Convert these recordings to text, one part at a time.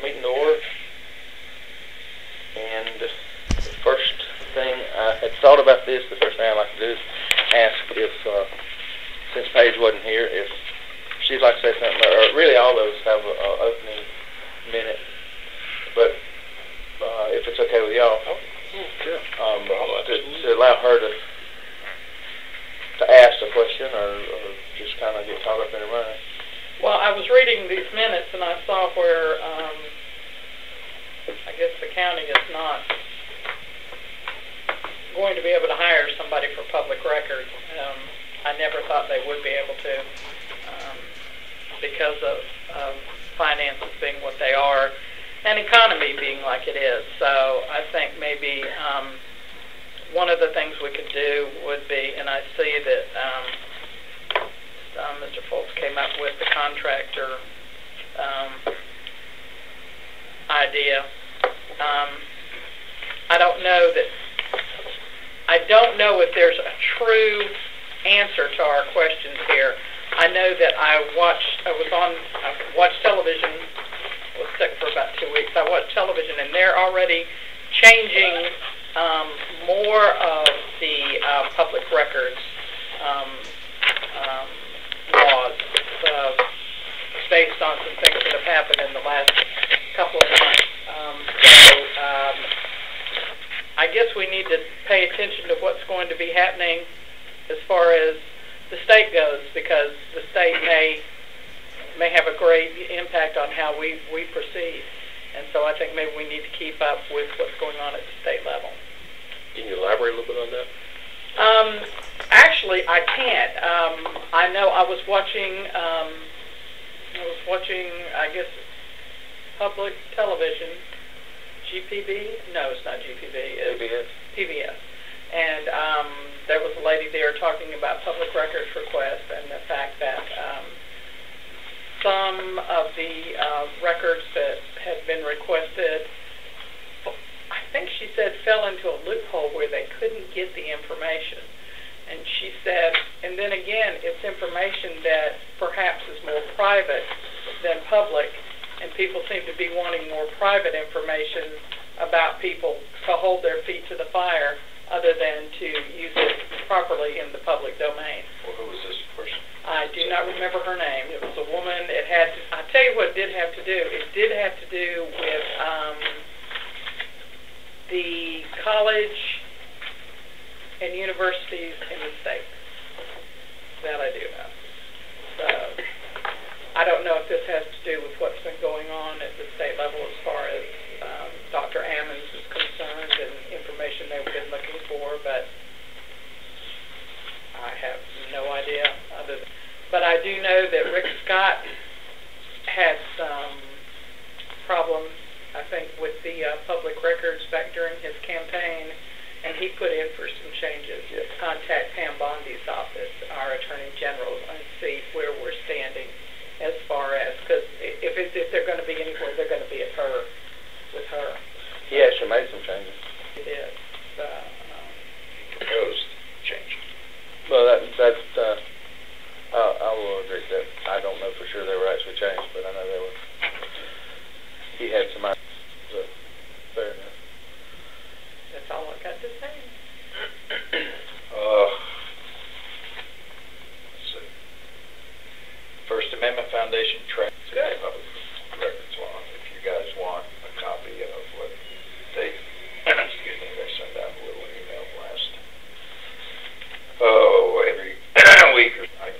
meeting to order. And the first thing, I had thought about this, the first thing I'd like to do is ask if, since Paige wasn't here, if she'd like to say something, or really all those have an opening minute. But if it's okay with y'all, Sure. To allow her to ask a question or just kind of get caught up in her mind. Well, I was reading these minutes and I saw where I guess the county is not going to be able to hire somebody for public records. I never thought they would be able to because of finances being what they are and economy being like it is. So I think maybe one of the things we could do would be, and I see that Mr. Fultz came up with the contractor idea. I don't know if there's a true answer to our questions here. I know that I watched television. I was sick for about 2 weeks. I watched television, and they're already changing more of the public records laws based on some things that have happened in the last couple of months. I guess we need to pay attention to what's going to be happening as far as the state goes, because the state may have a great impact on how we proceed. And so I think maybe we need to keep up with what's going on at the state level. Can you elaborate a little bit on that? Actually, I can't. I know I was watching, I guess, public television, GPB? No, it's not GPB. It's PBS. PBS. And there was a lady there talking about public records requests and the fact that some of the records that had been requested, I think she said, fell into a loophole where they couldn't get the information. And she said, and then again, it's information that perhaps is more private than public, and people seem to be wanting more private information about people to hold their feet to the fire other than to use it properly in the public domain. Well, who was this person? I do not remember her name. It was a woman. It had to, I'll tell you what it did have to do. It did have to do with the college and universities in the state. That I do know. So I don't know if this has to do with what's been going on at the state level as far as Dr. Ammons is concerned and information they've been looking for, but I have no idea. But I do know that Rick Scott had some problems, I think, with the public records back during his campaign, and he put in for some changes. Yes. Contact Pam Bondi's office, our Attorney General, and see where we're standing as far as, because if they're going to be anywhere, they're going to be at her, with her. He actually made some changes. He did. Proposed change. Well, I will agree that I don't know for sure they were actually changed, but I know they were. He had some ideas, so fair enough. That's all I got to say. Let's see. First Amendment Foundation track Good. public records law. If you guys want a copy of what they, excuse me, they send out a little email blast. Every week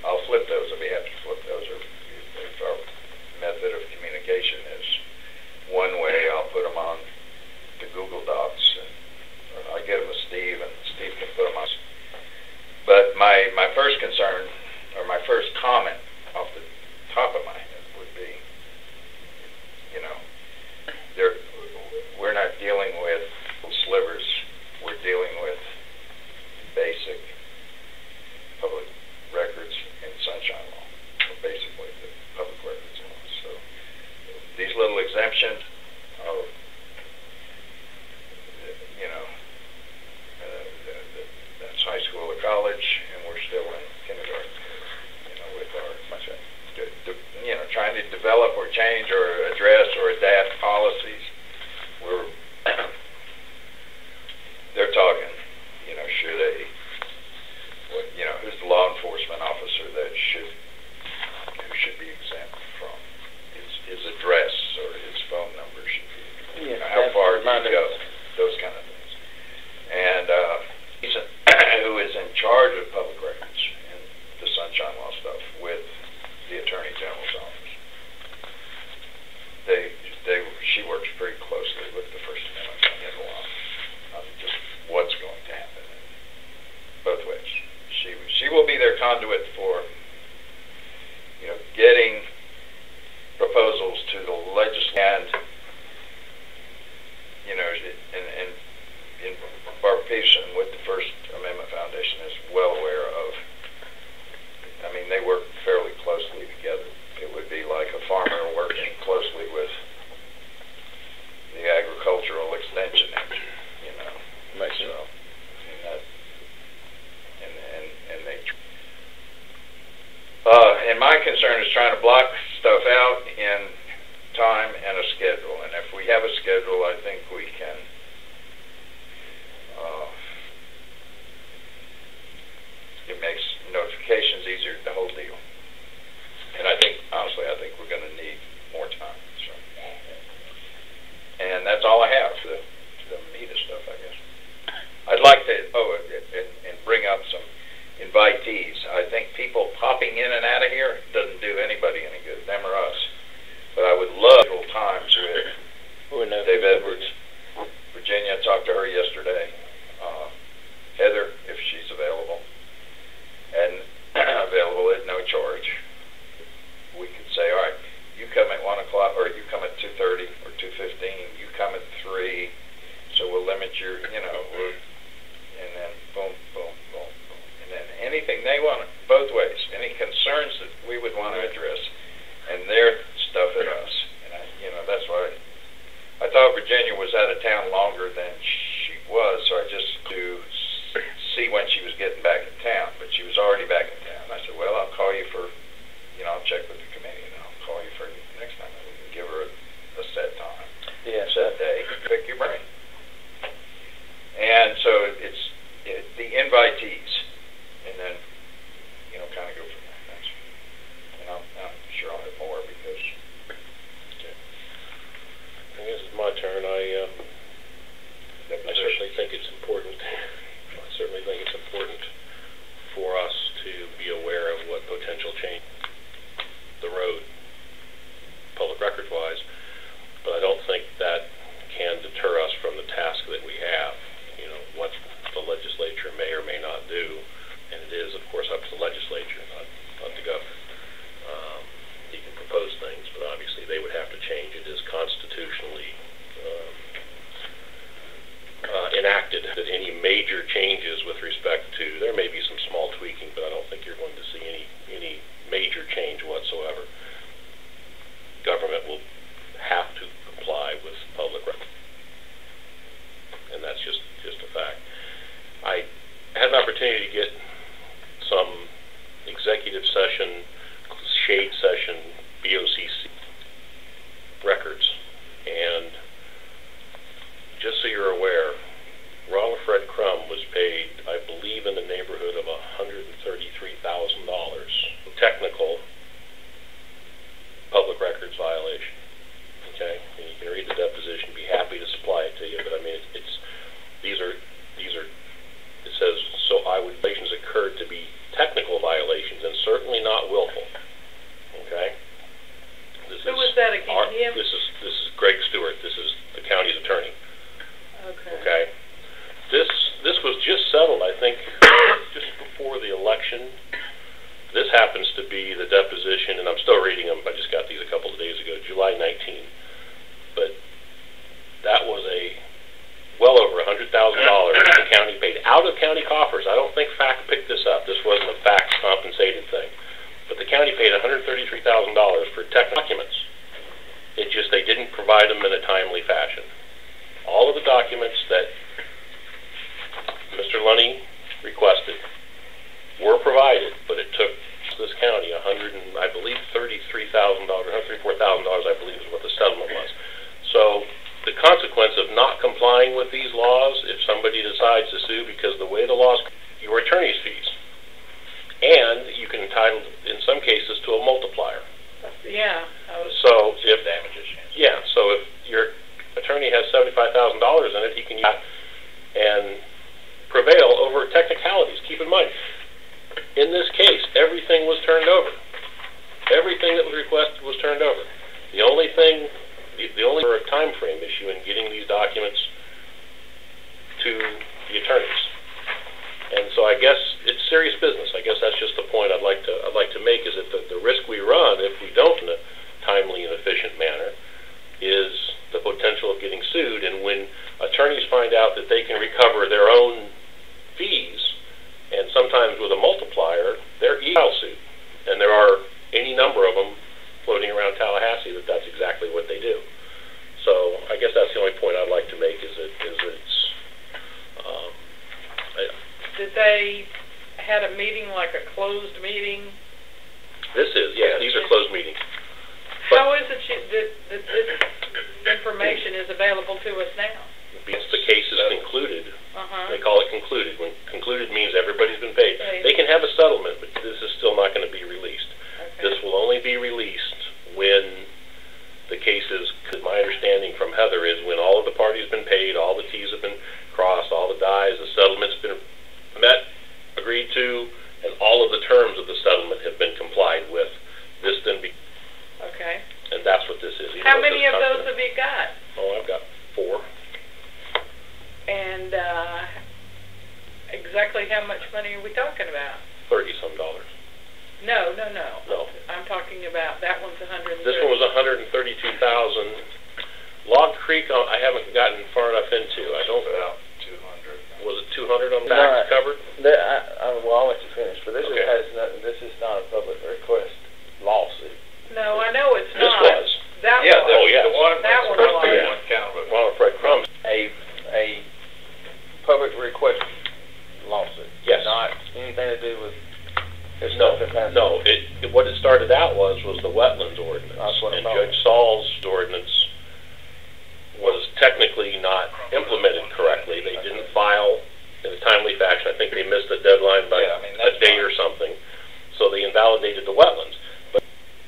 I'll flip those. I'll be happy to flip those. Or if our method of communication is one way, I'll put them on the Google Docs, or I get them to Steve, and Steve can put them on. But my first concern, or my first comment off the top of my head would be, you know, we're not dealing with slivers. We're dealing with basic public records in Sunshine Law, or basically the public records law. So these little exemptions are, you know, that's high school or college, and we're still in kindergarten, you know, with our, you know, trying to develop or change or address or adapt policy policies, they're talking, should who's the law enforcement officer who should be exempt from his address or his phone number should be, how far do you go, those kind of things. And who is in charge of public records and the Sunshine Law stuff with the Attorney General's office. She works very closely with the First Amendment in the law on just what's going to happen both ways. She will be their conduit for getting proposals to the legislature, and Barbara Peterson with the First Amendment Foundation is well aware of. I mean, they work fairly closely together. It would be like a farmer working closely with the agricultural extension agent, Makes sense. And my concern is trying to block stuff out in time and a schedule. And if we have a schedule, I think we can it makes notifications easier, the whole deal. And honestly, I think we're going to need more time. So. And that's all I have for the meat of stuff, I guess. I'd like to, and bring up some invitees. I think people popping in and out of here doesn't do anybody any good, them or us. But I would love little times with Dave Edwards. Virginia, I talked to her yesterday. Heather, if she's available. And available at no charge. We could say, all right, you come at 1 o'clock, or you come at 2:30 or 2:15. You come at 3. So we'll limit your, and then boom, boom, boom, boom, and then anything they want, both ways. Any concerns that we would want to address, and their stuff at us. And that's why I thought Virginia was out of town longer than she was, so I just to see when she was getting back in town, but she was already back in town. I said, well, I'll call you for, I'll check with the committee, and I'll call you for next time. We can give her a set time, set day, pick your brain. And so it's the invitees, and then, kind of go from there. Thanks. And I'm sure I'll have more because. Okay. I guess it's my turn. I certainly think it's important. I certainly think it's important for us to be aware of what potential change the road, public records wise, but I don't think that can deter us from the task that we have. What the legislature may or may not do, and it is, of course, up to the legislature, not the governor. He can propose things, but obviously they would have to change. It is constitutionally enacted that any major changes with respect to, there may be some small tweaking, but I don't think you're going to see any major change whatsoever. Government will have to comply with public records. And that's just a fact. I had an opportunity to get some executive session, shade session, BOCC records, and just so you're aware, Ronald Fred Crum was paid, I believe, in the neighborhood of $133,000 technical public records violation. Okay, and you can read the deposition. Be happy to supply it to you, but I mean, these are. It says so. Violations occurred to be technical violations and certainly not willful. Okay. Who was that again? Him? This is Greg Stewart. This is the county's attorney. Okay. Okay. This was just settled, I think, just before the election. This happens to be the deposition, and I'm still reading them. I just got these a couple of days ago, July 19. But that was well over $100,000 the county paid out of county coffers. I don't think FAC picked this up. This wasn't a FAC compensated thing. But the county paid $133,000 for tech documents. It just, they didn't provide them in a timely fashion. All of the documents that Mr. Lunny requested were provided, but it took this county I believe $33,000, $134,000, I believe is what the settlement was. So complying with these laws if somebody decides to sue, because the way the laws, your attorney's fees, and you can entitle, in some cases, to a multiplier. Yeah. So if damages. yeah, so if your attorney has $75,000 in it, he can use that and prevail over technicalities. Keep in mind, in this case, everything was turned over. Everything that was requested was turned over. The only thing, the only time frame issue in getting these documents to the attorneys. And so I guess it's serious business. I guess that's just the point I'd like to make, is that the risk we run if we don't in a timely and efficient manner is the potential of getting sued. And when attorneys find out that they can recover their own fees, and sometimes with a multiplier, they're file suit. And there are any number of them floating around Tallahassee that's exactly what they do. So I guess that's the only point I'd like to make, is that it's Did they had a meeting, like a closed meeting? this is, yes, these are closed meetings. How is it that this information is available to us now? Because the case is concluded. Uh-huh. They call it concluded. When concluded means everybody's been paid. They can have a settlement, but this is still not going to be released. Okay. This will only be released when the case is, because my understanding from Heather is when all of the parties have been paid, all the T's have been crossed, all the I's, the settlement's been met, agreed to, and all of the terms of the settlement have been complied with. This then be, Okay. and that's what this is. How many of those have you got? Oh, I've got 4. And exactly how much money are we talking about? $30-some. No. No. I'm talking about, that one's 130. This one was $132,000. Log Creek, I haven't gotten far enough into. I don't. About 200. Was it 200 on the back covered? Well, I'll let you finish, but this Okay. this is not a public request lawsuit. No, I know it's This not. was. That Yeah, was. the one That was one was. the one count of it. Ronald Fred Crumbs. A public request lawsuit. Yes. Not anything to do with this No, stuff that passed. no. What it started out was the wetlands ordinance. That's what I And thought. Judge Saul's ordinance was technically not implemented correctly. They didn't file in a timely fashion. I think they missed the deadline by Yeah, I mean, a that's day fine. or something. So they invalidated the wetlands. But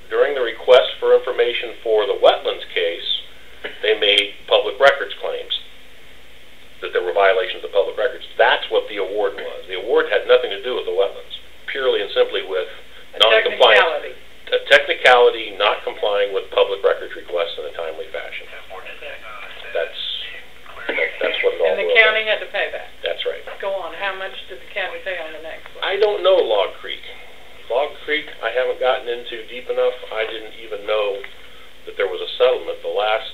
during the request for information for the wetlands case, they made public records claims, that there were violations of public records. That's what the award was. The award had nothing to do with the wetlands, purely and simply with non-compliance. A technicality, not complying with public records requests in a timely fashion. That's what it all And the was. county had to pay that. That's right. Go on, how much did the county pay on the next one? I don't know Log Creek. Log Creek, I haven't gotten into deep enough. I didn't even know that there was a settlement. The last,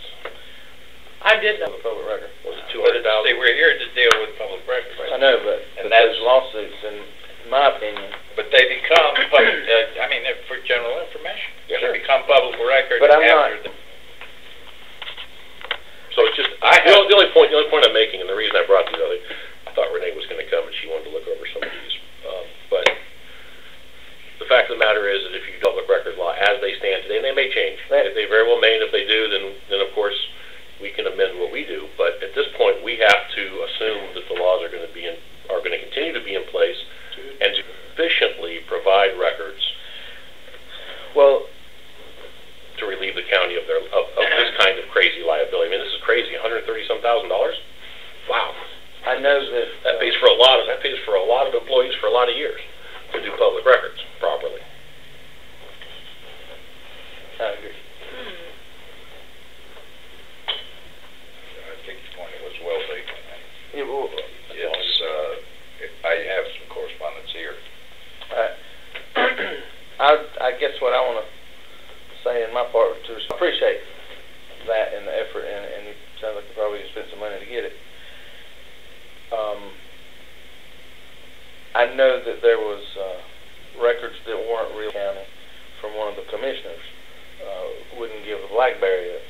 I did know. The public record. was it But 200,000? see, we're here to deal with public records. I know, but And those that's- lawsuits, in my opinion, But they become public, I mean, they're for general information. Yeah, They sure. become public records But I'm after not- the... So it's just, I the have- only point I'm making, and the reason I brought these other, I thought Renee was going to come and she wanted to look over some of these. But the fact of the matter is that if you do public record law as they stand today, and they may change. Right. They very well may, and if they do, then of course we can amend what we do. But at this point, we have to assume that the laws are going to continue to be in place and to efficiently provide records well, to relieve the county of this kind of crazy liability. I mean, this is crazy. $130-some thousand. Wow. I know that That pays for a lot of employees for a lot of years to do public records properly. I agree. I think your point was well taken. Yeah, well, It's, I have some correspondence here. I guess what I want to say in my part to appreciate that and the effort, and it sounds like you probably spent some money to get it. I know that there was records that weren't real county from one of the commissioners. Wouldn't give the BlackBerry a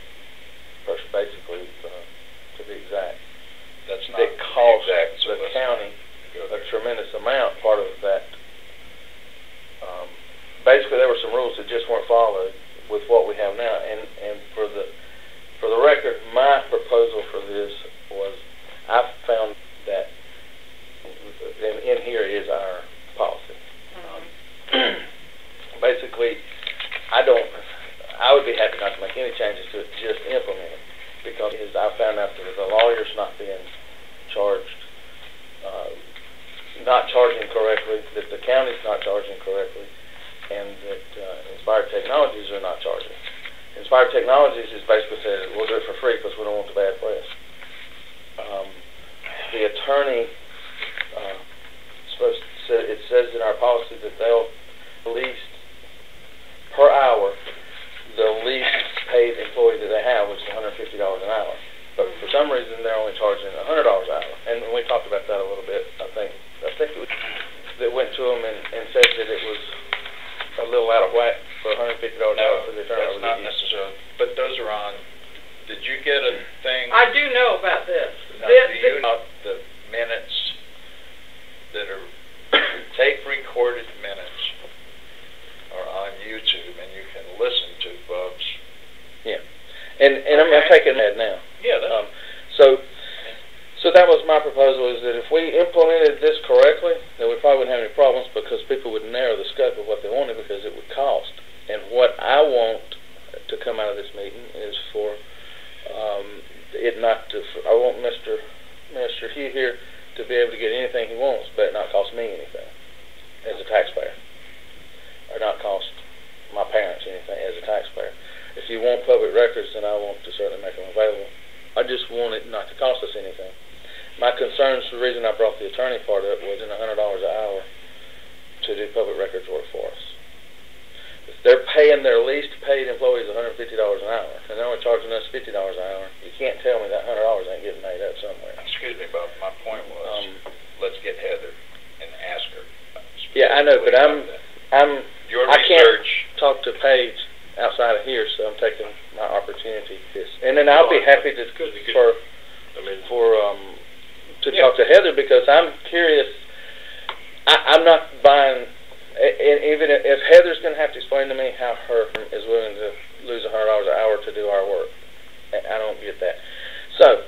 person, basically, to be exact. That's not That cost exact, so the let's county go a there. tremendous amount. Part of that, basically, there were some rules that just weren't followed with what we have now. And for the record, my proposal for this was Inspired Technologies is basically said, we'll do it for free because we don't want the bad press. The attorney, it says in our policy that they'll least per hour, the least paid employee that they have, which is $150 an hour. But for some reason, they're only charging $100 an hour. And we talked about that a little bit. I think it was, that went to them and said that it was a little out of whack for $150 an hour for the attorney. That's not necessarily, but those are on, did you get a thing? I do know about this. Now, do you know the minutes that are tape-recorded minutes are on YouTube, and you can listen to Bub's? Yeah, and I'm taking that now. Yeah, that's So that was my proposal, is that if we implemented this correctly, then we probably wouldn't have any problems because people would narrow the scope of what they wanted because it would cost. And what I want to come out of this meeting is for it not to. I want Mr. Hugh here to be able to get anything he wants, but it not cost me anything as a taxpayer, or not cost my parents anything as a taxpayer. If you want public records, then I want to certainly make them available. I just want it not to cost us anything. My concerns, the reason I brought the attorney part up, was in $100 an hour to do public records work for us. If they're paying their least paid employees $150 an hour, and they're only charging us $50 an hour, you can't tell me that $100 ain't getting made up somewhere. Excuse me, Bob. My point was, let's get Heather and ask her. Yeah, I know, but Your I research. can't talk to Paige outside of here, so I'm taking my opportunity. And then I'll be happy to talk to Heather, because I'm curious. I'm not buying. And even if Heather's going to have to explain to me how her is willing to lose $100 an hour to do our work, I don't get that. So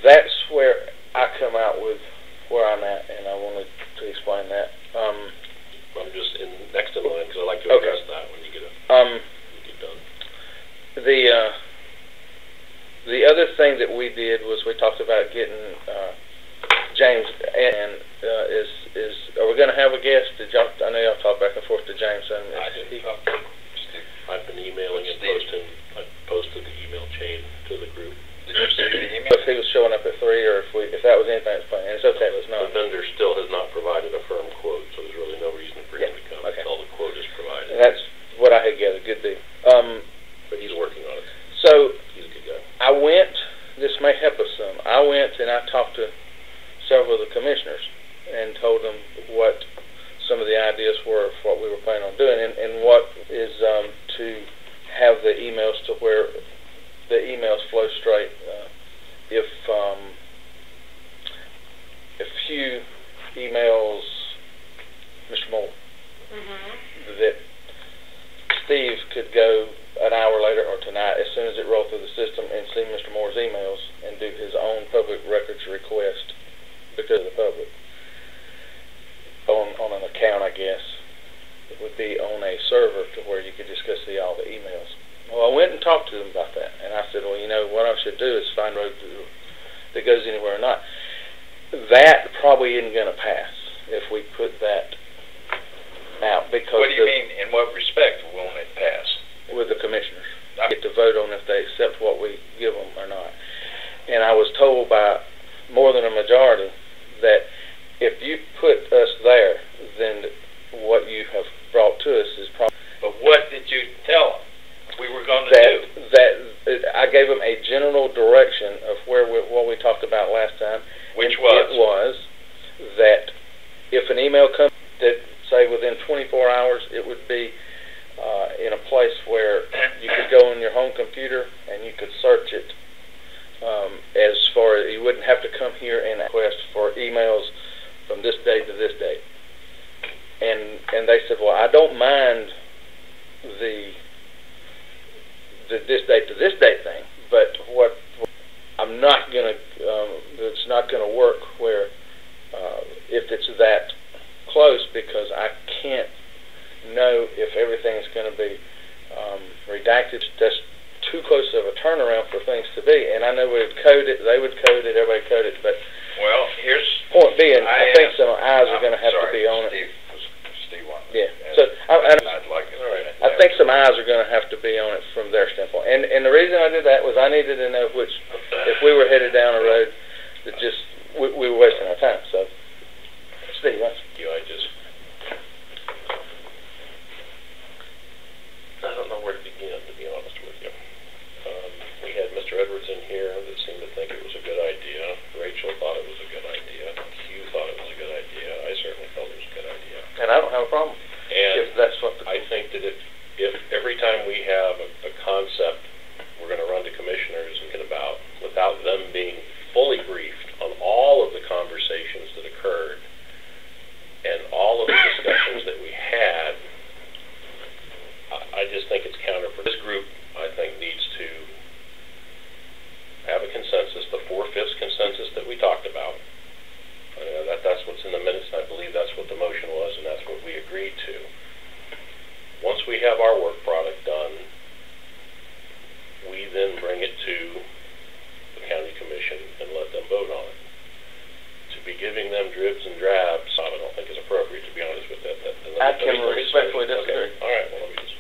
that's where I come out with where I'm at, and I wanted to explain that. I'm just next in line because I like to address that when you get done. The other thing that we did was we talked about getting James, and are we going to have a guest? I know y'all talked back and forth to James. I didn't talk to Steve. I've been emailing and posting. I posted the email chain to the group. Did you see the email? If he was showing up at 3, or if that was anything that's planned, it's okay. Let's not. The vendor still has not provided a firm quote, so there's really no reason for him to come until the quote is provided. And that's what I had gathered. Good deal. But he's working on it. So He's a good guy. I went. This may help us some. I went and I talked to several of the commissioners and told them what some of the ideas were for what we were planning on doing, and what is to have the emails to where the emails flow straight. If Hugh emails Mr. Moore, that Steve could go an hour later or tonight, as soon as it rolled through the system, and see Mr. Moore's emails and do his own public records request because of the public on an account, I guess. It would be on a server to where you could just go see all the emails. Well, I went and talked to them about that, and I said, well, what I should do is find a road that goes anywhere or not. That probably isn't going to pass if we put that out, because What do you mean? In what respect won't it pass? With the commissioners, I get to vote on if they accept what we give them or not. And I was told by more than a majority that if you put us there, then what you have brought to us is probably. But what did you tell them we were going to do? I gave them a general direction of what we talked about last time. Which was? It was that if an email comes that, say, within 24 hours, it would be in a place where you could go on your home computer and you could search it. As far as you wouldn't have to come here and request for emails from this date to this date. And they said, well, I don't mind the this date to this date thing, but what I'm not gonna it's not gonna work where if it's that close, because I can't know if everything is going to be redacted. That's too close of a turnaround for things to be. And I know we would code it, they would code it, everybody code it, but Well, here's... point being, I think some eyes are going to have to be on it. Steve wanted to Yeah. And So I'd like it. All right. I think some eyes are going to have to be on it from their standpoint. And the reason I did that was I needed to know which, if we were headed down a road that just, we were wasting our time. So, Steve, that's, I don't know where to begin, to be honest with you. We had Mr. Edwards in here that seemed to think it was a good idea. Rachel thought it was a good idea. Hugh thought it was a good idea. I certainly felt it was a good idea. and I don't have a problem And if that's what the, I think that if every time we have a concept we're going to run to commissioners and get about, without them being fully briefed on all of the conversations that occurred and all of the discussions that we had, I just think it's counterproductive. This group, I think, needs to have a consensus, the 4/5 consensus that we talked about. That's what's in the minutes, and I believe that's what the motion was, and that's what we agreed to. Once we have our work product done, we then bring it to the county commission and let them vote on it. To be giving them dribs and drabs, I don't think is appropriate, to be honest with that. I can respectfully disagree. Okay. All right, well, let me just,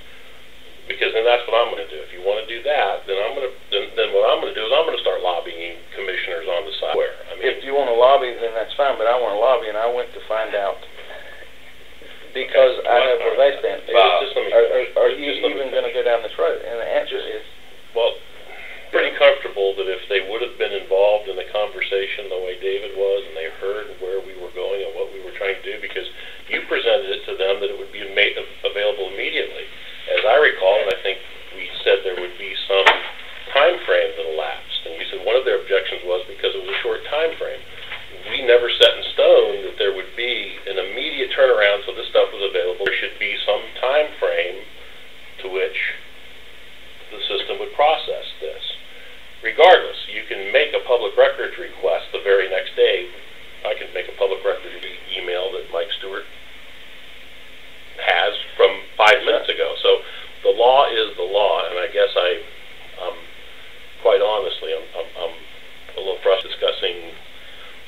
because then that's what I'm going to do. If you want to do that, then then what I'm going to do is I'm going to start lobbying commissioners on the side. Where I mean, if you want to lobby, then that's fine, but I want to lobby, and I went to find out, because I know where they stand. Are you even going to go down this road? And the answer is, well, pretty comfortable that if they would have been involved in the conversation the way David was, and they heard where we were going and what we were trying to do, because you presented it to them that it would be made available immediately. As I recall, and I think we said there would be some time frame that elapsed, and you said one of their objections was because it was a short time frame. We never set in stone that there would be an immediate turnaround so this stuff was available. There should be some time frame to which the system would process this. Regardless, you can make a public records request the very next day. I can make a public records email that Mike Stewart has from 5 minutes ago. So the law is the law, and I guess quite honestly, I'm a little frustrated discussing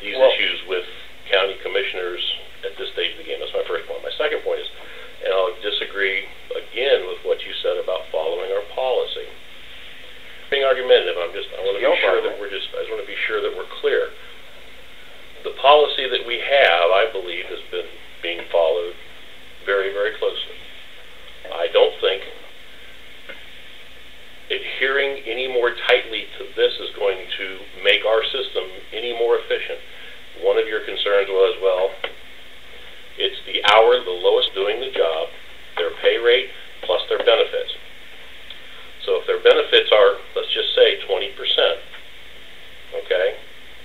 these issues with county commissioners at this stage of the game. That's my first point. My second point is, and I'll disagree again with what you said about following our policy. Being argumentative, I want to be sure that I just want to be sure that we're clear. The policy that we have, I believe, has been being followed very, very closely. I don't think adhering any more tightly to this is going to make our system any more efficient. One of your concerns was, well, it's the hour, the lowest doing the job, their pay rate, plus their benefits. So if their benefits are, let's just say, 20%, okay,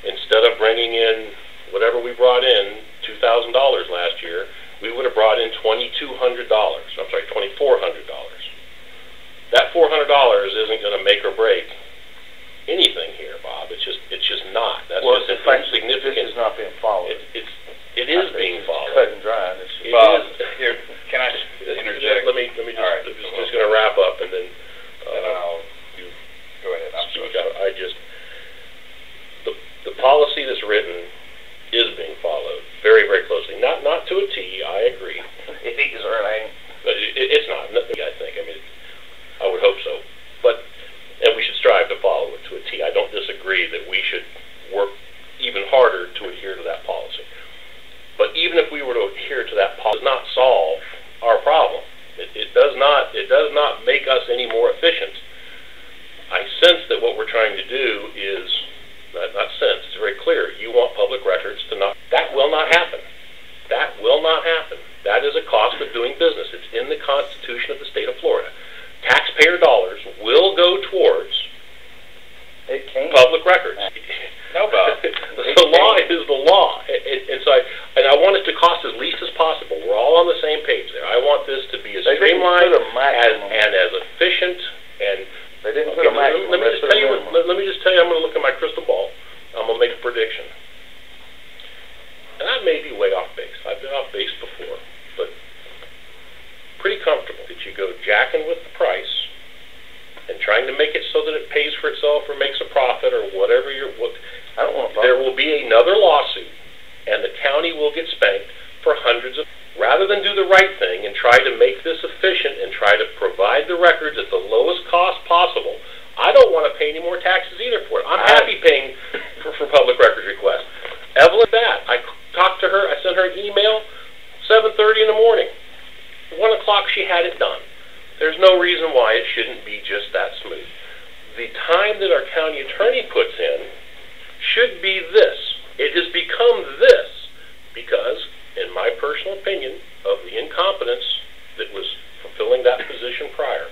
instead of bringing in whatever we brought in, $2,000 last year, we would have brought in $2,200. I'm sorry, $2,400. That $400 isn't going to make or break anything here, Bob. It's just not. That's just an insignificant. This is not being followed. It is being followed. Cut and dry. Bob, here, can I interject? Let me just, All right. just going to wrap up, and then you go ahead. I'm speak sorry. out. The policy that's written is being followed very, very closely. Not to a T. I agree. It is or it ain't. But it's not. I think. I mean, I would hope so. And we should strive to follow it to a T. I don't disagree that we should work even harder to adhere to that policy. But even if we were to adhere to that policy, it does not solve our problem. It does not make us any more efficient. I sense that what we're trying to do is, not sense, it's very clear, you want public records to not, that will not happen. That will not happen. That is a cost of doing business. It's in the Constitution of the state of Florida. Taxpayer dollars will go towards public records. No, Bob. The law is the law, and I want it to cost as least as possible. We're all on the same page there. I want this to be as streamlined and as efficient. And they didn't put a maximum. Let me just tell you. Let me just tell you. I'm going to look at my crystal ball. I'm going to make a prediction, and I may be way off base. I've been off base before, but pretty comfortable that you go jacking with the price and trying to make it so that it pays for itself or makes a profit or whatever I don't want to. There will be another lawsuit, and the county will get spanked for hundreds of. rather than do the right thing and try to make this efficient and try to provide the records at the lowest cost possible, I don't want to pay any more taxes either for it. I'm happy paying for public records requests. Evelyn, I talked to her, I sent her an email, 7:30 in the morning. 1 o'clock she had it done. There's no reason why it shouldn't be just that smooth. The time that our county attorney puts in should be this. It has become this because, in my personal opinion, of the incompetence that was fulfilling that position prior,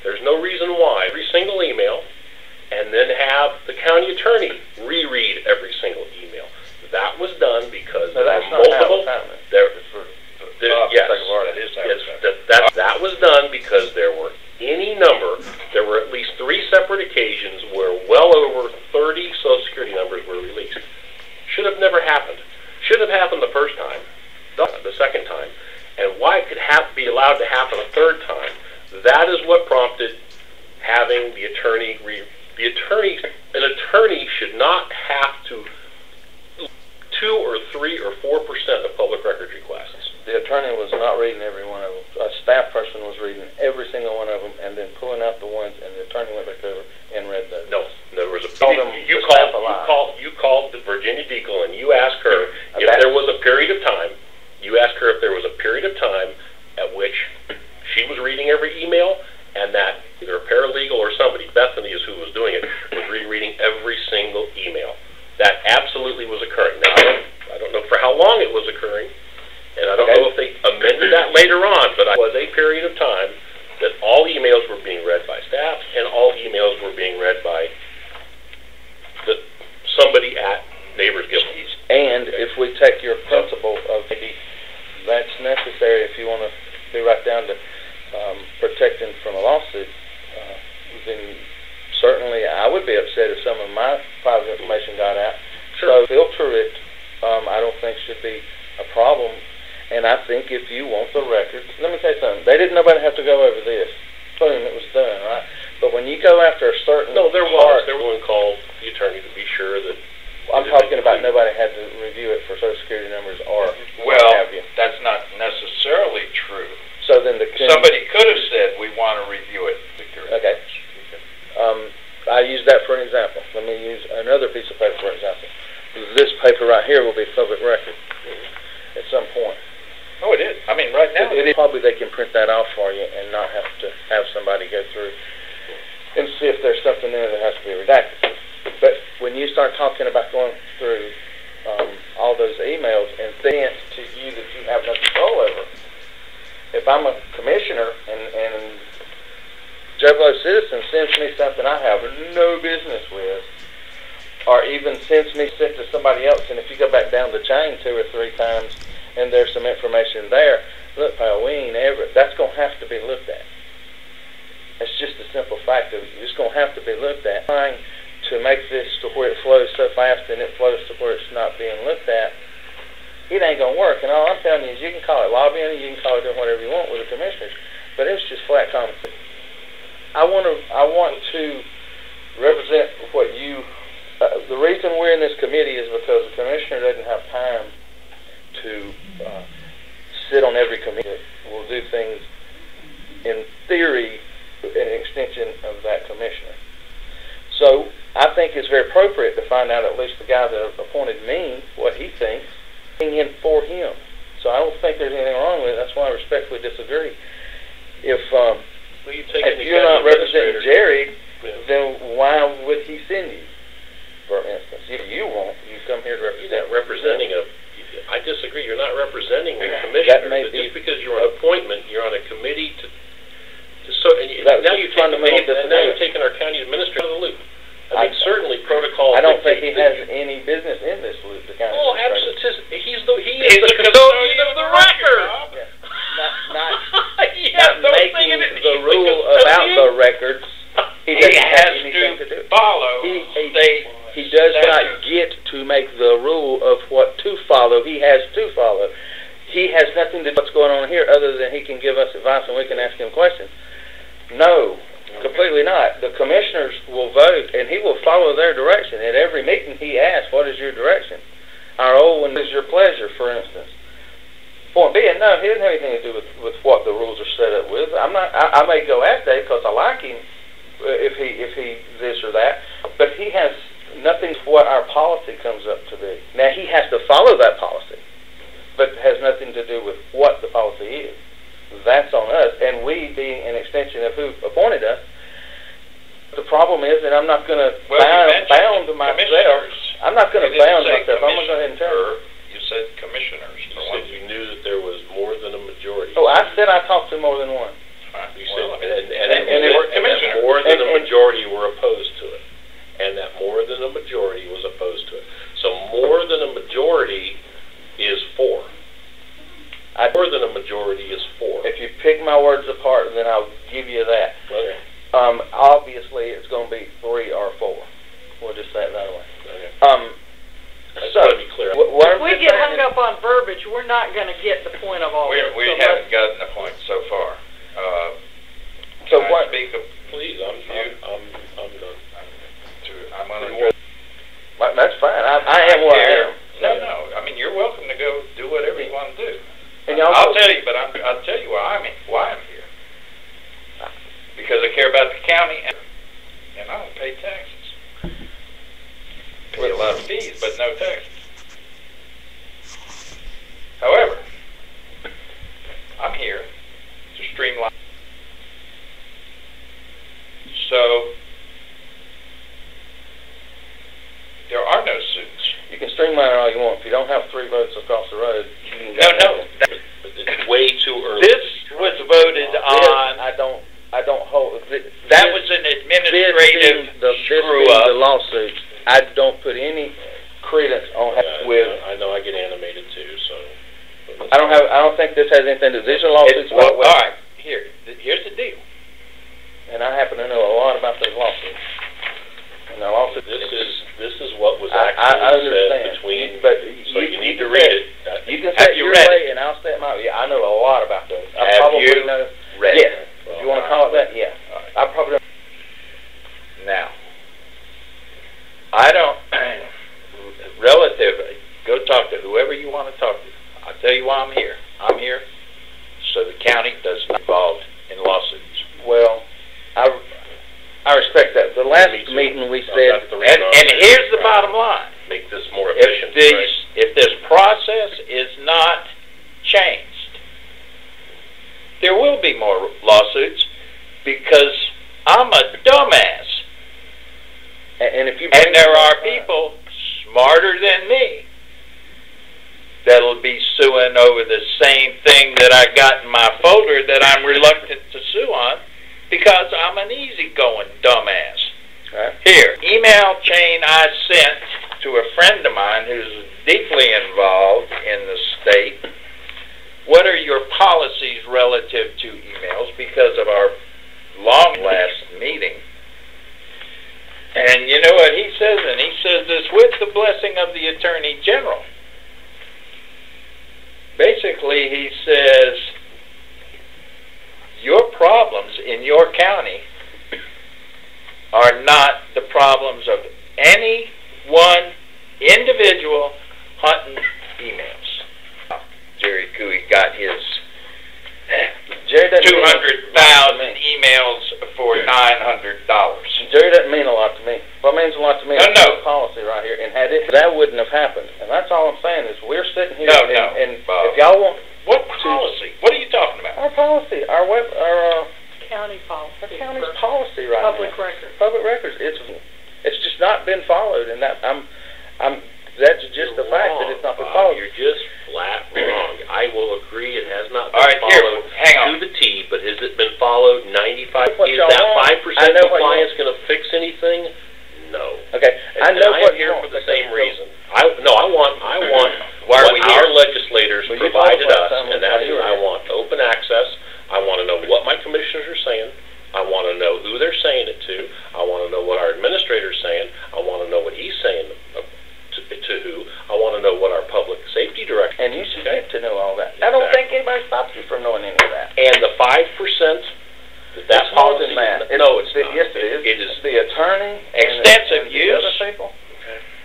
there's no reason why every single email and then have the county attorney reread every single email. That was done because there were multiple. That was done because there were any number. There were at least 3 separate occasions where well over 30 Social Security numbers were released. Should have never happened. Should have happened the first time, the second time, and why it could be allowed to happen a third time. That is what prompted having the attorney. An attorney should not have to 2 or 3 or 4% of public records requests. The attorney was not reading every one of them. A staff person was reading every single one of them and then pulling out the ones, and the attorney went back over and read those. No, there was a. You called Virginia Deacle and you asked her if there was a period of time. You asked her if there was a period of time at which she was reading every email, and that either a paralegal or somebody, Bethany is who was doing it, was rereading every single email. That absolutely was occurring. Now, I don't know for how long it was occurring, and I don't know if they amended that later on, but it was a period of time that all emails were being read by staff and all emails were being read by somebody at Neighbors Guild. And if we take your principle of maybe that's necessary if you want to be right down to protecting from a lawsuit, then certainly I would be upset if some of my private information got out. Sure. So filter it, I don't think should be a problem. And I think if you want the records, let me tell you something, nobody have to go over this. Boom, it was done, right? But when you go after a certain there was one called the attorney to be sure that I'm talking about nobody had to review it for Social Security numbers or well, have you. That's not necessarily true. So then somebody could have said we want to review it. Okay. I use that for an example. Let me use another piece of paper for example. This paper right here will be public record at some point. Oh, it is. I mean, right now. It is. Probably they can print that off for you and not have to have somebody go through and see if there's something in there that has to be redacted. But when you start talking about going through all those emails and things to you that you have no control over, if I'm a commissioner and Joe Blow citizen sends me something I have no business with, or even sent to somebody else, and if you go back down the chain 2 or 3 times and there's some information there, look, pal, we ain't ever, that's going to have to be looked at. It's just a simple fact of it's going to have to be looked at. Trying to make this to where it flows so fast and it flows to where it's not being looked at, it ain't going to work. And all I'm telling you is you can call it lobbying, you can call it doing whatever you want with the commissioners, but it's just flat common sense. I want to represent what you. The reason we're in this committee is because the commissioner doesn't have time to sit on every committee. We'll do things in theory an extension of that commissioner. So I think it's very appropriate to find out at least the guy that appointed me what he thinks, in for him. So I don't think there's anything wrong with it. That's why I respectfully disagree. If you're not representing Jerry, then why would he send you? For instance, if you won't, you come here to represent. You're not representing I disagree. You're not representing the commissioner. Just because you're on appointment, you're on a committee now you're taking our county administrator out of the loop. I mean, certainly protocol. I don't think he has any business in this loop. The county administrator. He is the custodian of the record. Not making the rule about the records. He has anything to do. Follow. He does not get to make the rule of what to follow. He has to follow. He has nothing to do with what's going on here other than he can give us advice and we can ask him questions. No, completely not. The commissioners will vote and he will follow their direction. At every meeting he asks, what is your direction? Our old one is your pleasure, for instance. Point being, no, no, he doesn't have anything to do with what the rules are set up with. I'm not. I may go at Dave because I like him, if he this or that, but he has nothing to what our policy comes up to be. Now he has to follow that policy, but it has nothing to do with what the policy is. That's on us, and we being an extension of who appointed us. The problem is, and I'm not going to bound myself. I'm not going to bound myself. I'm going to go ahead and tell you. You said commissioners. You said you knew that there was more than a majority. Oh, I said I talked to more than one. You said, and more than a majority were opposed to it. And that more than a majority was opposed to it. So more than a majority is 4. More than a majority is 4. If you pick my words apart, then I'll give you that. Okay. Obviously, it's going to be 3 or 4. We'll just say it that way. Okay. So, to be clear. If we get hung up on verbiage, we're not going to get the point of all this. We haven't gotten the point so far. So can I what? Speak of, Please, I'm done. I'm going to. That's fine. I am what I am. No. I mean, you're welcome to go do whatever you want to do. And I'll tell you, but I'll tell you why I'm here. Because I care about the county, and I don't pay taxes. Pay a lot of fees, but no taxes. However, I'm here to streamline. So, there are no suits. You can streamline it all you want. If you don't have 3 votes across the road, you can No. It's way too early. This was voted on. I don't hold. That was an administrative screw-up. The lawsuits. I don't put any credence on with. I know I get animated too, so. I don't think this has anything to do. These are lawsuits. All right. Here's the deal. And I happen to know a lot about those lawsuits. And the lawsuits. This is what was I actually understand. said between. But So you need to read it. You can say your way, and I'll say my. Yeah, I know a lot about those. I probably know. Read Yes. it? If you want to call it that, yeah. I probably. Now, I don't. Relative. Go talk to whoever you want to talk to. I'll tell you why I'm here. I'm here so the county does not involved in lawsuits. Well, I respect that. The last meeting we said, and here's the bottom line. Make this more efficient. If this process is not changed, there will be more lawsuits because I'm a dumbass. and if you And there are people smarter than me that'll be suing over the same thing that I got in my folder that I'm reluctant to sue on because I'm an easygoing dumbass. Right. Here, email chain I sent to a friend of mine who's deeply involved in the state. What are your policies relative to emails because of our long last meeting? And you know what he says? And he says this with the blessing of the Attorney General. Basically, he says, your problems in your county are not the problems of any one individual hunting emails. Jerry Cooey got his 200,000 emails for $900. Jerry doesn't mean a lot to me. What means a lot to me is No. policy right here. And that wouldn't have happened. And that's all I'm saying is we're sitting here and Bob. if y'all want What policy? What are you talking about? our policy, our County policy. our county's policy right Public now. records. Public records. It's just not been followed, and that that's just the fact that it's not been followed. You're just flat wrong. I will agree it has not All been right, here, followed hang on. to the T, but has it been followed 95? What Is y'all that want. 5% I know what you compliance going to fix anything? No. Okay, I And know I what am you here want, for the because same so- reason. I want Why are we what our here? legislators Well, you provided told us us, last time and that is you were I here. want open access. I want to know what my commissioners are saying. I want to know who they're saying it to. I want to know what our administrator's saying. I want to know what he's saying to who. I want to know what our public safety director. And you should get to know all that. I don't think anybody stops you from knowing any of that. And the 5% that It's more policy. than that. No, it's not. Yes, it is. It is It's the attorney. Extensive and use. The other people.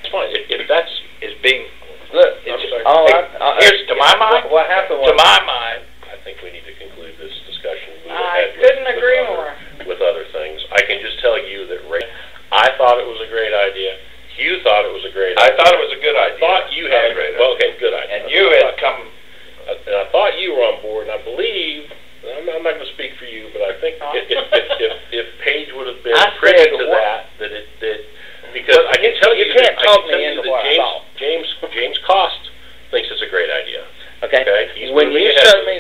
It's fine. If that's Is being Look, I'm sorry. all Here's to my mind. What happened was to my mind, idea. Hugh thought it was a great I idea. thought it was a good idea. Thought you Not had, a great well, idea. okay, good idea. And you had come, And I thought you were on board, and I believe, I'm not going to speak for you, but I think if Paige would have been I privy said to what? that because Well, I can tell you can't that, talk I can tell me you into that what I thought. James Cost thinks it's a great idea. Okay? Okay, he's When moving you ahead show with me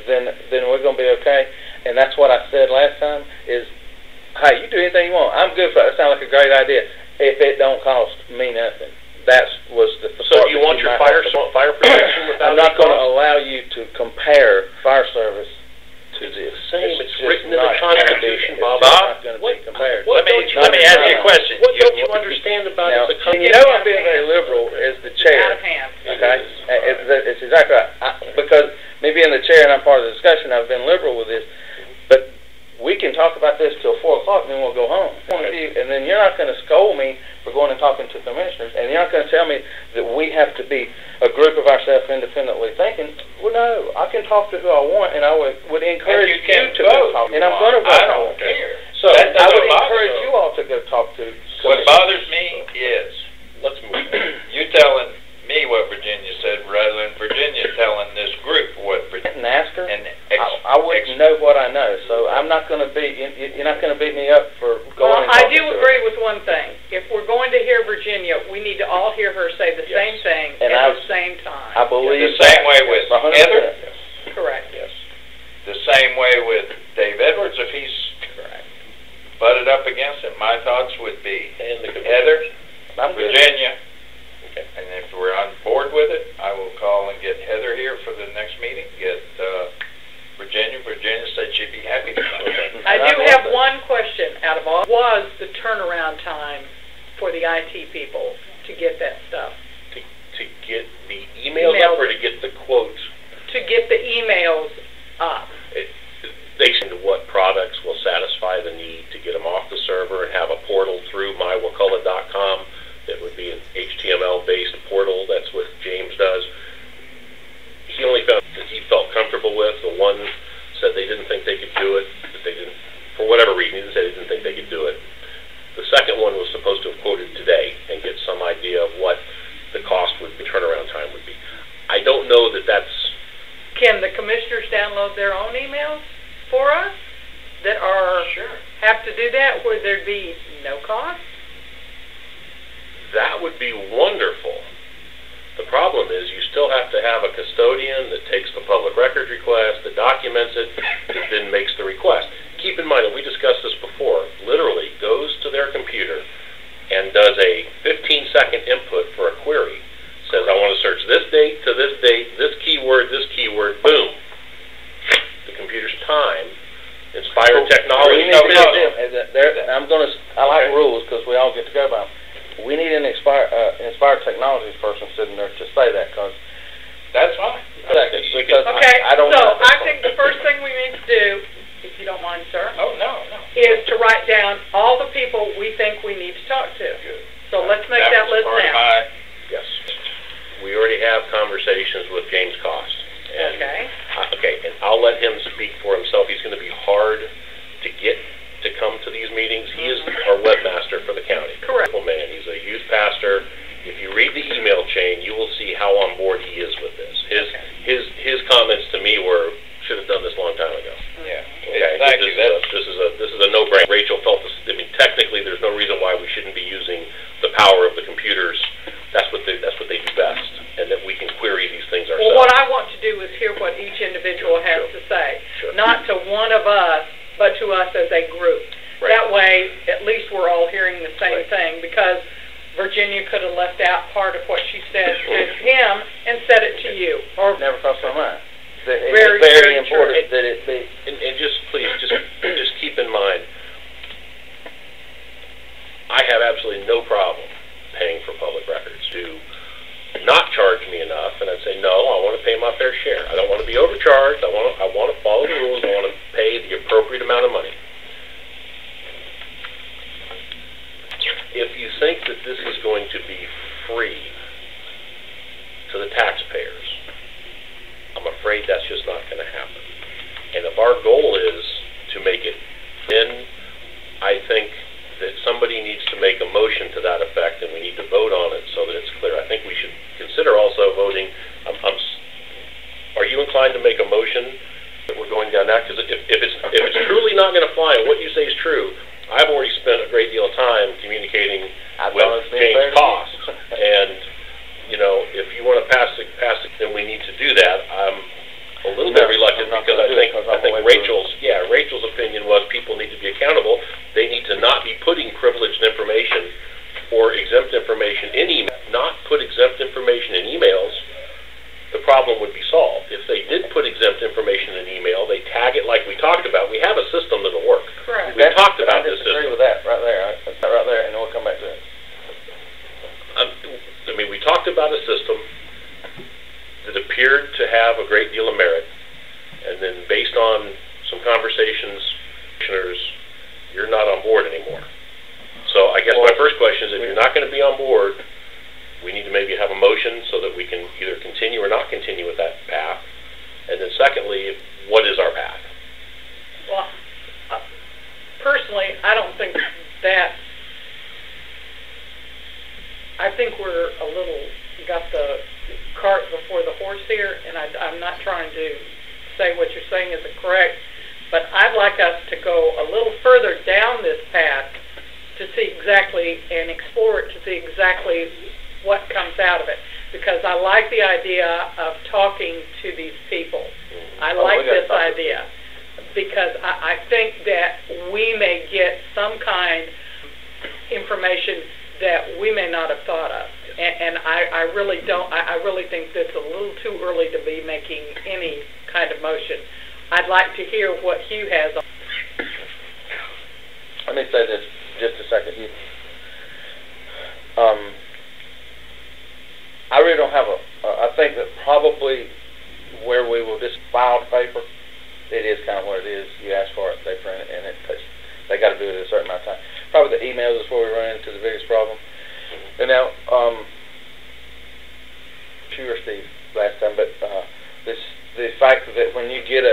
that, then we're going to be okay. And that's what I said last time is, hey, you do anything you want. I'm good for it. It sounds like a great idea. If it don't cost me nothing. That was the So part do you that want your might fire have to- protection without I'm not any going to cost? allow you to compare fire service to this. Same, it's just written in the not Constitution, gonna Bob. be- It's not going to be compared. What let me ask you a question. What don't you understand about Now, the and you know I'm being very liberal as the chair. Out of hand. Okay? It's exactly right. Because me being the chair and I'm part of the discussion, I've been liberal with this. But we can talk about this till 4 o'clock and then we'll go home. And then you're not going to scold me for going and talking to commissioners. And you're not going to tell me that we have to be a group of ourselves independently thinking. Well, no, I can talk to who I want and I would encourage you you can to go vote talk. who And you I'm going to want. vote. I don't care. So That I would doesn't bother encourage me. you all to go talk to What commissioners. bothers me is Let's move on. you telling me what Virginia said rather than Virginia telling this group what Virginia. And ask her. And I wouldn't know what I know, so I'm not going to be. You're not going to beat me up for going. Well, and I talking do to her. agree with one thing. If we're going to hear Virginia, we need to all hear her say the Yes. same thing And at I- the same time. I believe The same way with 100%. Heather? Correct. Yes. The same way with Dave Edwards, if he's butted up against it, my thoughts would be And the Heather, I'm good. Virginia, Okay. and if we're on board with it, I will call and get Heather here for the next meeting, get Virginia. Virginia said she'd be happy to come. I And I do love have that. one question out of all. Was the turnaround time for the IT people to get that stuff? To get the emails up or to get the quotes? To get the emails up? They send what products will satisfy the need to get them off the server and have a portal through mywakulla.com that would be an HTML-based portal. That's what James does. He only found that he felt comfortable with. The one said they didn't think they could do it, that they didn't, for whatever reason, he said they didn't think they could do it. The second one was supposed to have quoted today and get some idea of what the cost would be, turnaround time would be. I don't know that that's... Can the commissioners download their own emails for us that are have to do that where there'd be no cost? That would be wonderful. The problem is you still have to have a custodian that takes the public records request, that documents it, that then makes the request. Keep in mind, and we discussed this before, literally goes to their computer and does a 15-second input for a query. Says, I want to search this date to this date, this keyword, boom. The computer's time, Inspire Technology. We need to get them. I like rules because we all get to go by them. We need an Inspire Technologies person sitting there to say that because That's fine. because Okay, I don't so know. I think the first thing we need to do, if you don't mind, sir, Oh, no. is to write down all the people we think we need to talk to. Good. So let's make that was list part of now. Yes. We already have conversations with James Cost. And Okay. Okay, and I'll let him speak for himself. He's going to be hard to get to come to these meetings. He is our webmaster for the county. Correct. Wonderful man. He's a youth pastor. If you read the email chain, you will see how on board he is with this. His comments to me were, should have done this a long time ago. Yeah. Okay, Thank you. this is a no-brainer. Rachel felt this. I mean, technically, there's no reason why we shouldn't be using the power of the computers. That's what they do best, and that we can query these things ourselves. Well, what I want to do is hear what each individual has to say. Sure. Not to one of us, but to us as a group. Right. That way, at least we're all hearing the same Right. thing, because Virginia could have left out part of what she said to him and said it to you. Or Never crossed my mind. It's Very, very very important that it be. And just please, just keep in mind, I have absolutely no problem paying for public records. To not charge me enough, and I'd say no, I want to pay my fair share. I don't want to be overcharged. I want to follow the rules. I want to pay the appropriate amount of money. If you think that this is going to be free to the taxpayers, I'm afraid that's just not going to happen. And if our goal is to make it, then I think that somebody needs to make a motion to that effect. if it's truly not going to fly and what you say is true, I've already spent a great deal of time communicating with James Cost, and if you want to pass it, then we need to do that. I'm a little bit reluctant because I think Rachel's opinion was people need to be accountable. They need to not be putting privileged information or exempt information in email, not put exempt information in emails. The problem would be solved. If they did put exempt information in email, they tag it like we talked about. We have a system that'll work. Correct. We talked about this system. I disagree with that right there. Right there, and then we'll come back to it. We talked about a system that appeared to have a great deal of merit, and then based on some conversations, commissioners, you're not on board anymore. So I guess my first question is, if you're not going to be on board, we need to maybe have a motion so that we can either continue or not continue with that path. And then secondly, what is our path? Well, personally, I don't think that. I think we're a little got the cart before the horse here, and I'm not trying to say what you're saying isn't correct, but I'd like us to go a little further down this path to see exactly and explore it to see exactly what comes out of it, because I like the idea of talking to these people. I like this idea because I think that we may get some kind of information that we may not have thought of. And I really don't, I really think that's a little too early to be making any kind of motion. I'd like to hear what Hugh has on. Let me say this just a second. I really don't have I think that probably where we will just file paper, it is kind of what it is. You ask for it, they print it, and they got to do it at a certain amount of time. Probably the emails is where we run into the biggest problem. And now, you or Steve last time, but the fact that when you get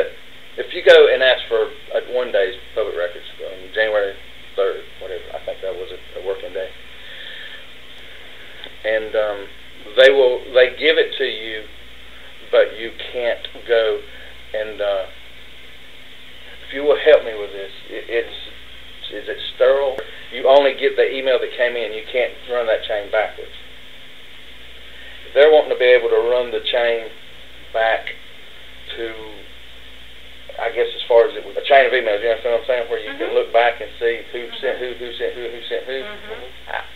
if you go and ask for one day's public records, January 3rd, whatever, I think that was a working day, and they give it to you, but you can't go and if you will help me with this, is it sterile? You only get the email that came in. You can't run that chain backwards. They're wanting to be able to run the chain back to, I guess, as far as it was a chain of emails. You understand what I'm saying? Where you can look back and see who sent who sent who sent who.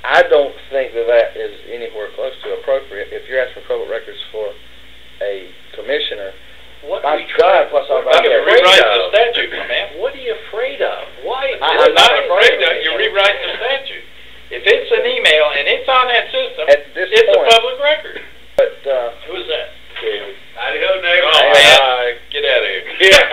I don't think that is anywhere close to appropriate. If you're asking for public records for a commissioner, my God, what's all about that? You're rewriting the statute, my man. What are you afraid of? Why? I'm not afraid of it. You're rewriting the statute. If it's an email and it's on that system, it's a public record. But who is that? David. Howdy ho, David. Oh, man. Get out of here. Yeah.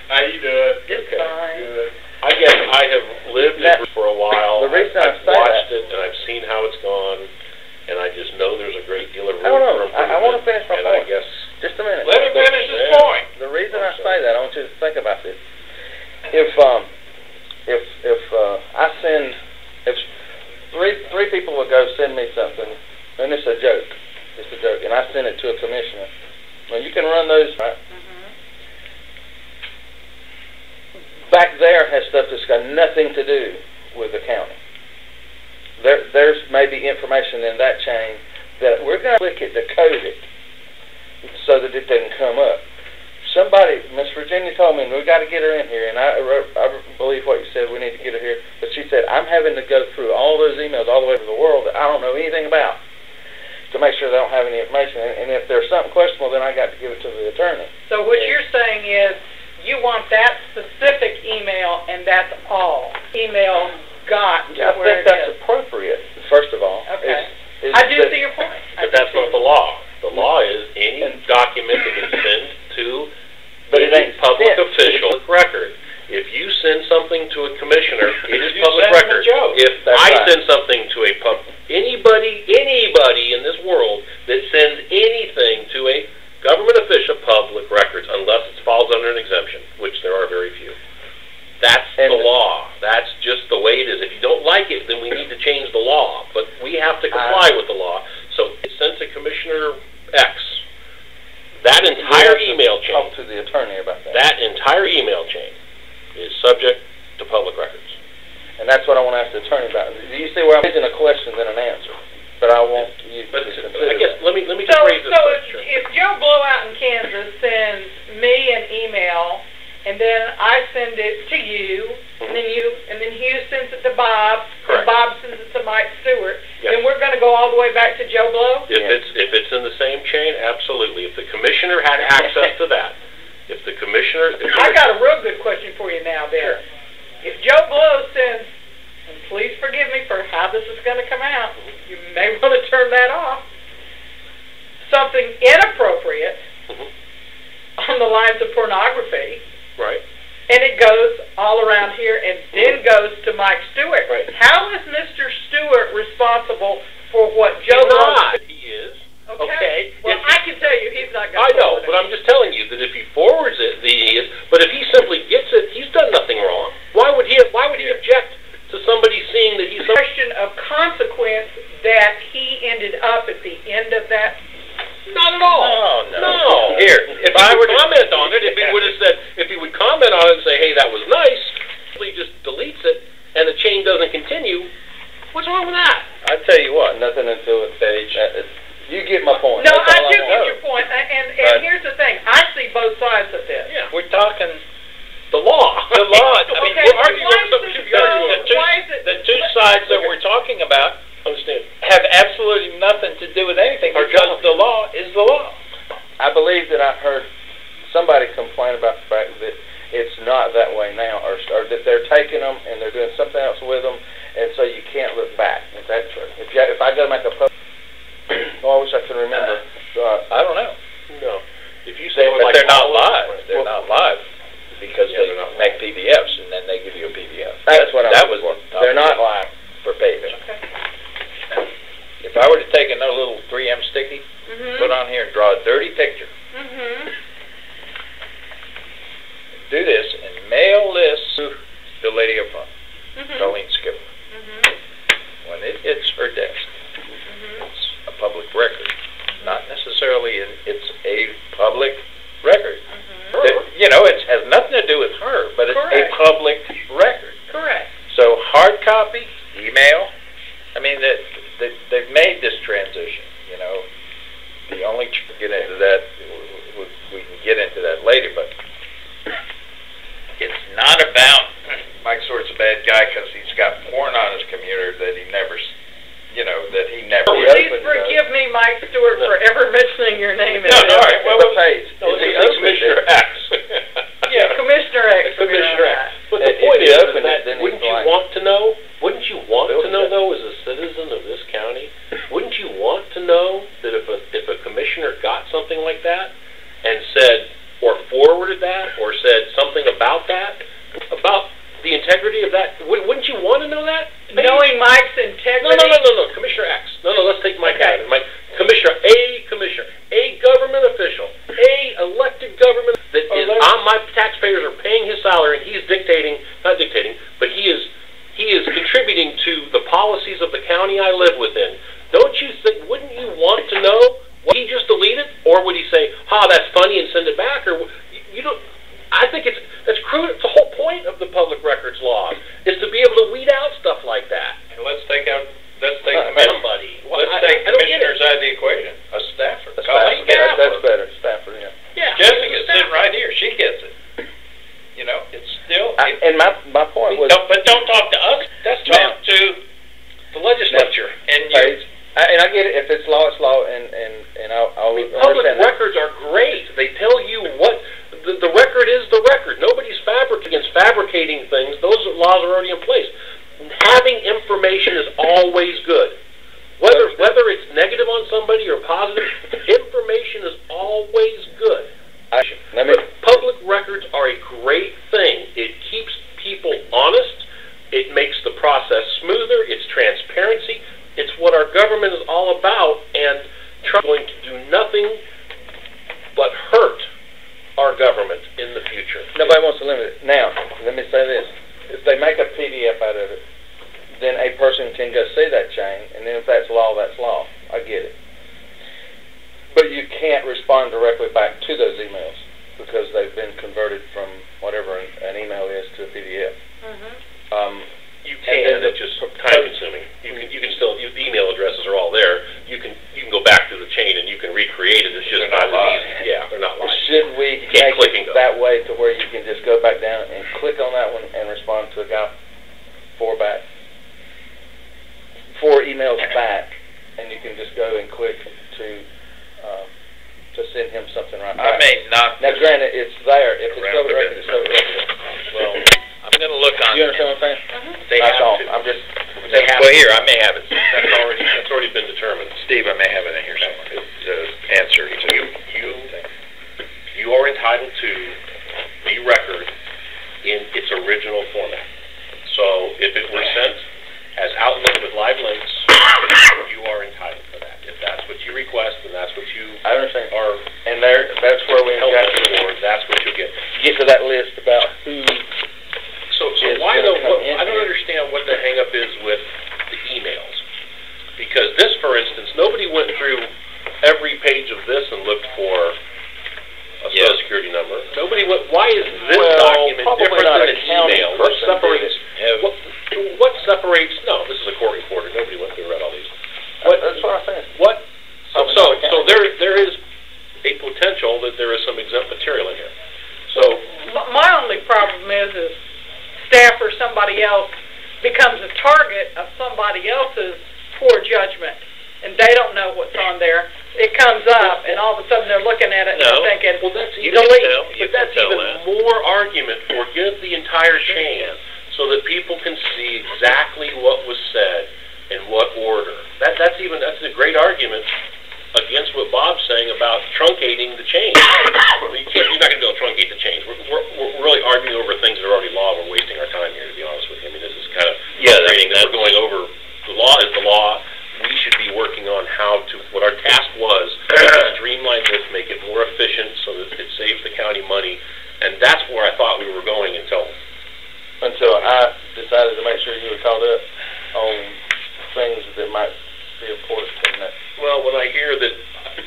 How you doing? It's fine. Good. I guess I have lived it for a while. The reason I've I say watched that, it and I've seen how it's gone, and I just know there's a great deal of room I don't know. for improvement. I want to finish my and point. I guess Just a minute. Let him finish his point. The reason I say that, I want you to think about this. If I send, if three people will go send me something, and it's a joke, and I send it to a commissioner. Well, you can run those, right? Back there has stuff that's got nothing to do with the county. There's maybe information in that chain that we're going to click it to code it so that it doesn't come up. Somebody, Miss Virginia told me, we got to get her in here, and I believe what you said, we need to get her here. But she said, I'm having to go through all those emails all the way to the world that I don't know anything about to make sure they don't have any information. And if there's something questionable, then I got to give it to the attorney. So what you're saying is you want that specific email, and that's all. Email got Yeah, I think that's appropriate, first of all. Okay. Is I do see your point. but that's not the law. The law is any document that is sent to any public official record. If you send something to a commissioner, it is public record. If I send something to anybody in this world that sends anything to a government official, public records, unless it falls under an exemption, which there are very few. That's the law. That's just the way it is. If you don't like it, then we need to change the law. But we have to comply with the law. So it's sent to Commissioner X. That entire email chain to ask the attorney about it. Do you see where I'm asking a question than an answer? But I want you to consider I guess, that. let me just raise this question. if Joe Blow out in Kansas sends me an email, and then I send it to you, and then Hugh sends it to Bob, and Correct. Bob sends it to Mike Stewart, Yes. then we're gonna go all the way back to Joe Blow? If it's in the same chain, absolutely. If the commissioner had access to that, I got a real good question for you now, Ben. Sure. If Joe Blow sends, and please forgive me for how this is gonna come out, you may wanna turn that off, something inappropriate Mhm. on the lines of pornography, right? and it goes all around here and then goes to Mike Stewart. Right. How is Mr. Stewart responsible for what Joe He's Blow? not. He is. Okay. Well, If- I can tell you he's not going I to know, but I'm just telling you that if he forwards it, he is. But if he simply gets it, he's done nothing wrong. Why would he object to somebody seeing that he's? question of consequence that he ended up at the end of that. Not at all. No. Here, If I were to comment on it, if he would have said, if he would comment on it and say, hey, that was nice, he just deletes it and the chain doesn't continue. What's wrong with that? I tell you what, nothing until it's staged. You get my point. No, That's all I do know. get your point, and But- here's the thing, I see both sides of this. Yeah. we're talking The law. the law. I mean, Okay, we're why arguing is something it should be arguing. so- why is it- The two sides that we're talking about Understand. have absolutely nothing to do with anything Our because job. the law is the law. I believe that I heard somebody complain about the fact that it's not that way now, or that they're taking them and they're doing something else with them, and so you can't look back. Is that true? If I go to make a post, oh, I wish I could remember. I don't know. No. If you say But like they're not all of live. them, They're not live because Yeah, they they're not make PDFs and then they give you a PDF. That's what I'm that looking was for. They're not live. for payment. Okay. If I were to take another little 3M sticky, Mm-hmm. put on here and draw a dirty picture, Mm-hmm. do this and mail this to the lady up front, Mm-hmm. Colleen Skipper. Mm-hmm. When it hits her desk, Mm-hmm. it's a public record. Not necessarily it's a public record. Mm-hmm. It has nothing to do with her, but it's Correct. a public record. Correct. So hard copy, email. I mean, they've made this transition. The only get into that, we can get into that later, but it's not about Mike Stewart's a bad guy because he's got porn on his computer that he never. Please forgive me, Mike Stewart, for ever mentioning your name. No, all right. Well, the page. No, Is he it's opened Commissioner it? X. Yeah, Commissioner X. Commissioner X. But the If point he is opened that it, then wouldn't he's you like- want to know? Wouldn't you want Bill to know said- though, as a citizen of this county? Wouldn't you want to know that if a commissioner got something like that and said or forwarded that or said something about that, about the integrity of that? Wouldn't you want to know that? Knowing Mike's integrity. No, Commissioner X. No, let's take Mike out of it. Mike, Commissioner, a government official, a elected government that is on my taxpayers are paying his salary, and he's not dictating, but he is contributing to the policies of the county I live within. Don't you think? Wouldn't you want to know? Would he just delete it, or would he say, "Ha, that's funny," and send it back? Or you don't? I think that's crude. It's the whole point of the public records law is to be able to weed out stuff like that. And let's take Somebody. commissioners out of the equation. A staffer. That's Colleen better. That's Skipper. better. Stafford, yeah. Yeah. Jessica's sitting right here. She gets it. It's still. And my point was, But don't talk to us. Let's talk to The legislature. and page. And I get it. If it's law, and I'll Public understand that. records are great. They tell you what the record is. The record. Nobody's fabricating things. Those laws are already in place. Having information is always good. Whether it's negative on somebody or positive, information is always good. Public records are a great thing. It keeps people honest. It makes the process smoother. It's transparency. It's what our government is all about, and Trump's going to do nothing but hurt our government in the future. Nobody wants to limit it. Now, let me say this. If they make a PDF out of it, then a person can go see that chain, and then if that's law, that's law. I get it. But you can't respond directly back to those emails because they've been converted from whatever an email is to a PDF. Mm-hmm. You And then can, it's just time consuming. You can still, the email addresses are all there. You can go back through the chain and you can recreate it. It's just They're not not as easy. Yeah, they're not live. Should we You can't make click and it go. that way to where you can just go back down and click on that one and respond to a guy four emails back, and you can just go and click to send him something right I back. may not. Now, granted, it's there. If it's Around public the record, it's public record. Well, I'm going to look on. You understand what I'm saying? They That's have all. to. I'm just. They have Well, to. here, I may have it. That's already been determined. Steve, I may have it in here somewhere. The answer to You are entitled to the record in its original format. So if it were sent as Outlook with live links, you are entitled to that. If that's what you request and that's what you I understand. are And that's where we held got for, that's what you'll get. to that list about who. So Is why gonna though? come in I don't here. understand what the hang up is with the emails. Because this, for instance, nobody went through every page of this and looked for a Yeah. Social Security number. Nobody went. Why is this Well, document probably different not than a an county email? What person separates? Have- What separates? No, this is a court reporter. Nobody went through and read all these. That's what I'm saying. What? Probably not a So county. there is a potential that there is some exempt material in here. So My only problem is staff or somebody else becomes a target of somebody else's poor judgment, and they don't know what's on there. It comes up, and all of a sudden they're looking at it and No. they're thinking, well, that's You even can delete. tell. You But can that's tell even that. more argument for give the entire chain so that people can see exactly what was said in what order. That's a great argument against what Bob's saying about truncating the chain. You're not going to be able to truncate the chain. We're really arguing over things that are already law. We're wasting our time here, to be honest with you. I mean, this is kind of frustrating that we're going over. The law is the law. We should be working on what our task was, streamline this, make it more efficient so that it saves the county money. And that's where I thought we were going until I decided to make sure you were caught up on things that might be important in that. well, when I hear that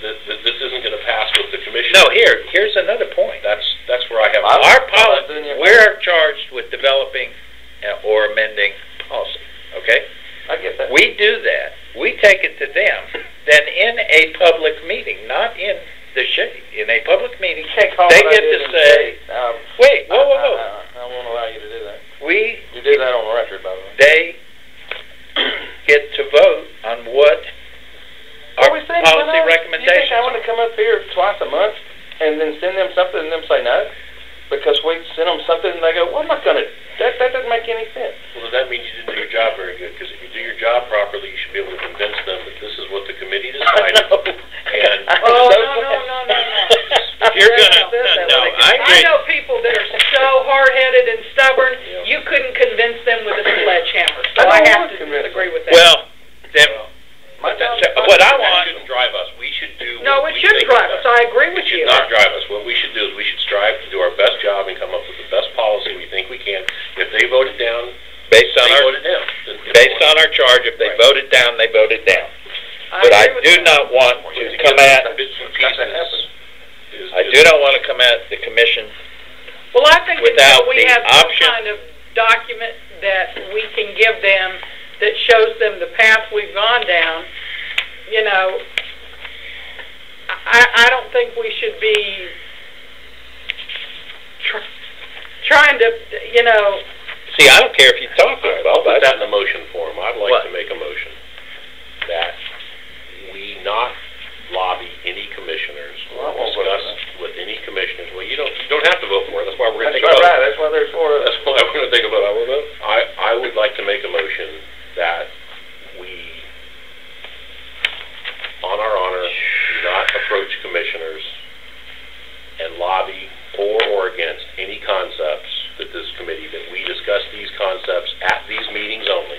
this isn't going to pass with the commission. No, here's another point. That's where I have. Our policy, we're charged with developing or amending policy, okay? I get that. We do that. We take it to them. Then in a public meeting, not in the shade, in a public meeting, can't call they what I get did to in say, shade. wait, whoa. I won't allow you to do that. You We, did that on the record, by the way. they get to vote on what our Well, we said, policy You think recommendations I want to come up here twice a month and then send them something and them say no? Because we send them something and they go, well, I'm not going to. That doesn't make any sense. Well, does that mean you didn't do your job very good? Because if you do your job properly, you should be able to convince them that this is what the committee decided. And oh, no. If you're gonna, no, I I agree. know people that are so hard-headed and stubborn, Yeah. you couldn't convince them with a sledgehammer. So I I don't have want to to convince disagree with that. Well, then, My job what I that want, shouldn't drive us. We should do. No, what it we shouldn't think drive is us. I agree It with should you. not drive us. What we should do is we should strive to do our best job and come up with the best policy we think we can. If they vote it down, based on they our, vote it down. based on our charge, if they Right. vote it down, they vote it down. But I agree with do that. not want to come at, bits and Got to pieces. I do not want to come at the commission. Well, I think without until we the have some option- kind of document that we can give them that shows them the path we've gone down, you know, I don't think we should be trying to, you know. See, I don't care if you talk to them, I'll put Bob. that in a motion form. I'd like What? to make a motion that we not lobby any commissioners Well, I or won't vote for discuss with any commissioners. Well, you don't have to vote for it. That's why we're going to That's take a vote. right. That's why there's 4 of us. That's why we're going to take a vote. I would like to make a motion that we, on our honor, do not approach commissioners and lobby for or against any concepts that this committee, that we discuss these concepts at these meetings only,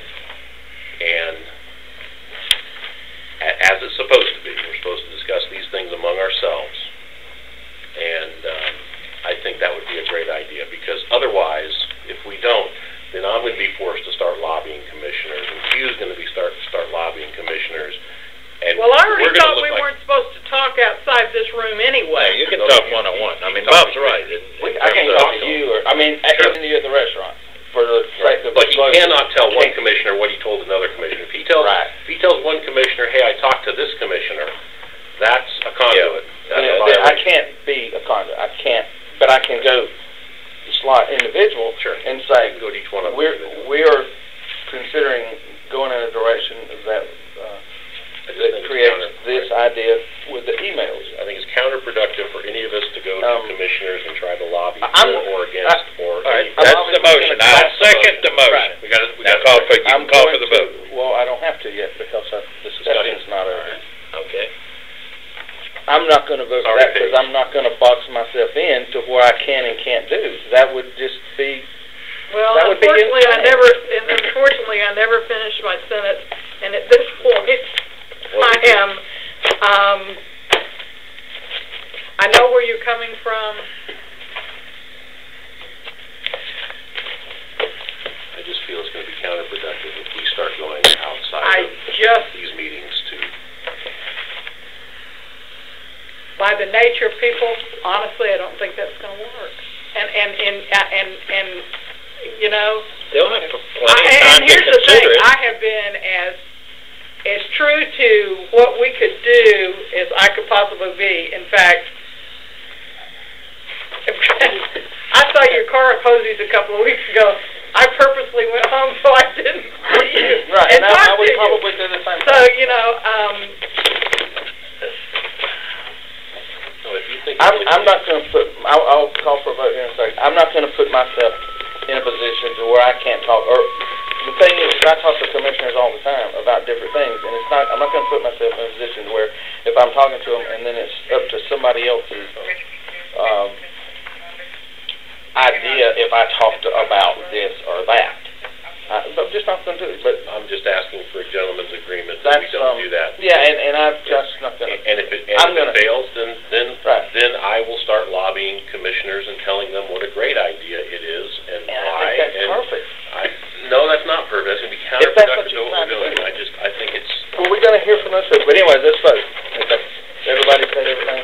can call for the vote. Well, I don't have to yet because the discussion's not over. Okay. I'm not going to vote for Sorry, that because Paige. I'm not going to box myself in to where I can and can't do. That would just be. Well, That would be unfortunately, insane. I never finished my sentence, and at this point, I know where you're coming from. I just feel it's going to be counterproductive if we start going outside I of just, these meetings to. by the nature of people, honestly, I don't think that's going to work. And you know, They'll have plenty of time and to here's the thing, consider it. I have been as true to what we could do as I could possibly be. In fact, I saw your car at Posey's a couple of weeks ago. I purposely went home so I didn't see you. Right, and I talk would to you. probably do the same So, thing. you know, So if you think I'm not going to put. I'll call for a vote here in a second. I'm not going to put myself in a position to where I can't talk. Or the thing is, I talk to commissioners all the time about different things, and it's not. I'm not going to put myself in a position to where if I'm talking to them and then it's up to somebody else's idea if I talk about this or that. I'm just not going to do it. But I'm just asking for a gentleman's agreement that we that's don't do that. Yeah, and I'm just not going to. And if it gonna- fails, then Right. then I will start lobbying commissioners and telling them what a great idea it is and And why. I think that's and perfect. No, that's not perfect. That's going to be If that's what counterproductive to you're what we're trying to doing. do. I think it's. Well, we're going to hear from those people. But anyways, let's vote. Okay. Everybody said everything?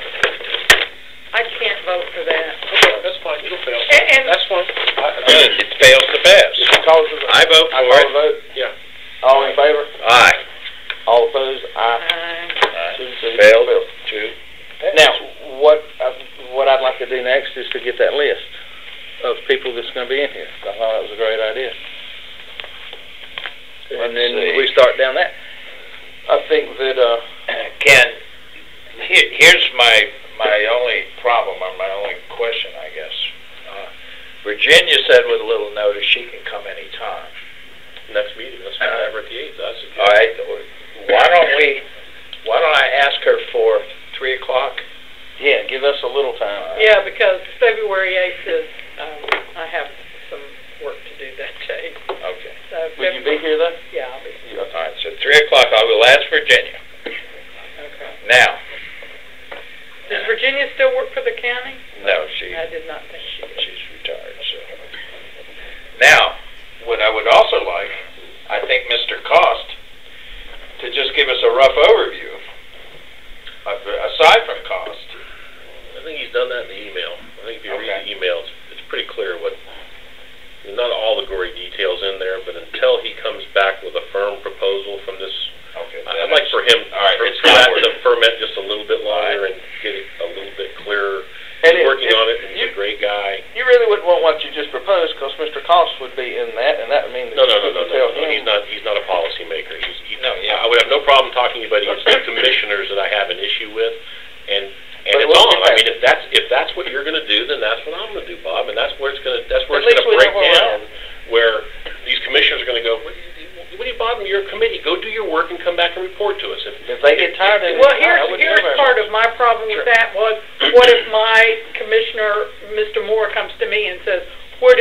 I can't vote for that. That's fine. It'll fail. And That's fine. It fails to pass. If you call the vote. I vote I for call it. the vote. Yeah. All in favor? Aye. All opposed? Aye. Aye. Two. Failed to pass. Now, what I'd like to do next is to get that list of people that's going to be in here. I thought that was a great idea. And then see. we start down that. I think that, Ken, here's my only problem, or my only question, I guess. Virginia said with a little notice she can come anytime. Next meeting. Let's have it at the 8th. That's a good. All right, why don't I ask her for 3 o'clock? yeah, give us a little time. Yeah, because February 8th is, I have some work to do that day. Okay. So Will you be here, though? Yeah, I'll be. All right, so 3 o'clock, I will ask Virginia. Okay. Now, Does Virginia still work for the county? no, I did not think she did. she's retired, so. Now, what I would also like, I think Mr. Cost, to just give us a rough overview, aside from cost. I think he's done that in the email. I think if you read Okay. the email, it's pretty clear what. Not all the gory details in there, but until he comes back with a firm proposal from this. Okay. I'd like for him, All right, for it's that not to ferment just a little bit longer and get it a little bit clearer. And He's working on it, and he's you, a great guy. you really wouldn't want what you just proposed, because Mr. Cost would be in that, and that would mean that No, you couldn't tell him. he's not a policymaker. No, yeah. I would have no problem talking to anybody. It's the commissioners that I have an issue with, and But it's we'll on. get I mean, back. if that's what you're going to do, then that's what I'm going to do, Bob, and that's where it's going to At least we break know where we're down. Where these commissioners are going to go, what do you bother me? You're a committee. Go do your work and come back and report to us. If they get tired of it, Well, I wouldn't here's ever- part of my problem with that was, what if my commissioner, Mr. Moore, comes to me and says, where do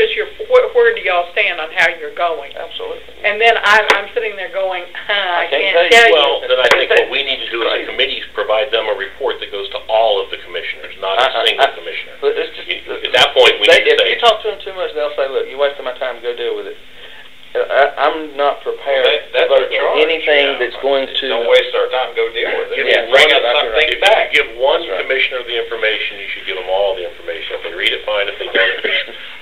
y'all stand on how you're going? Absolutely. And then I'm sitting there going, I can't can't tell tell you. you. Well, then I think what we need to do as a committee is provide them a report that goes to all of the commissioners, not a single commissioner. But it's just, At that point, we need to if say, you talk to them too much, they'll say, look, you're wasting my time, go deal with it. I'm not prepared to That's vote our for charge, anything yeah. that's going to... Don't waste our time, go deal with it. Yeah, Bring us that's something right. back. If you give one That's right. commissioner the information, you should give them all the information. If they read it, fine. If they don't,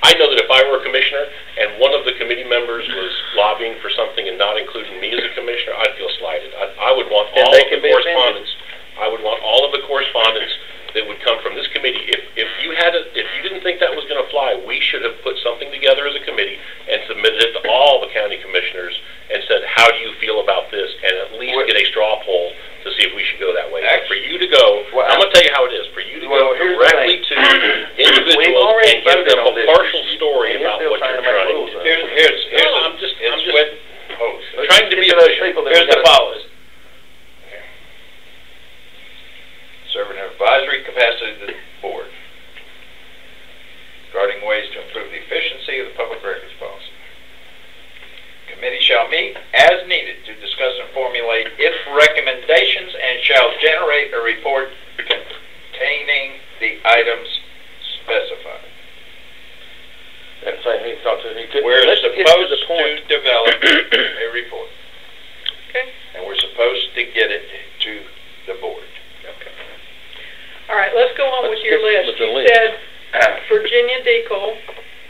I know that if I were a commissioner and one of the committee members was lobbying for something and not including me as a commissioner, I'd feel slighted. I would want And all they of the can be correspondence. I would want all of the correspondence that would come from this committee. If you didn't think that was going to fly, we should have put something together as a committee and submitted it to all the county commissioners and said, how do you feel about this? And at least get a straw poll to see if we should go that way. But for you to go, Well, I'm going to tell you how it is. For you to go here's the directly thing. to We've individuals already and give voted them on a this. partial story And you're about still what trying you're to make trying rules to up. do. Here's No, I'm just with post. each of those people that Here's we the gotta- policy. Serve an advisory capacity to the board regarding ways to improve the efficiency of the public records policy. Committee shall meet as needed to discuss and formulate its recommendations and shall generate a report containing the items specified. That's saying he thought that he couldn't. We're Let's get supposed the point. to develop a report, Okay. and we're supposed to get it to the board. Okay. All right, let's go on Let's with your get list. with the You list. said Virginia Decal,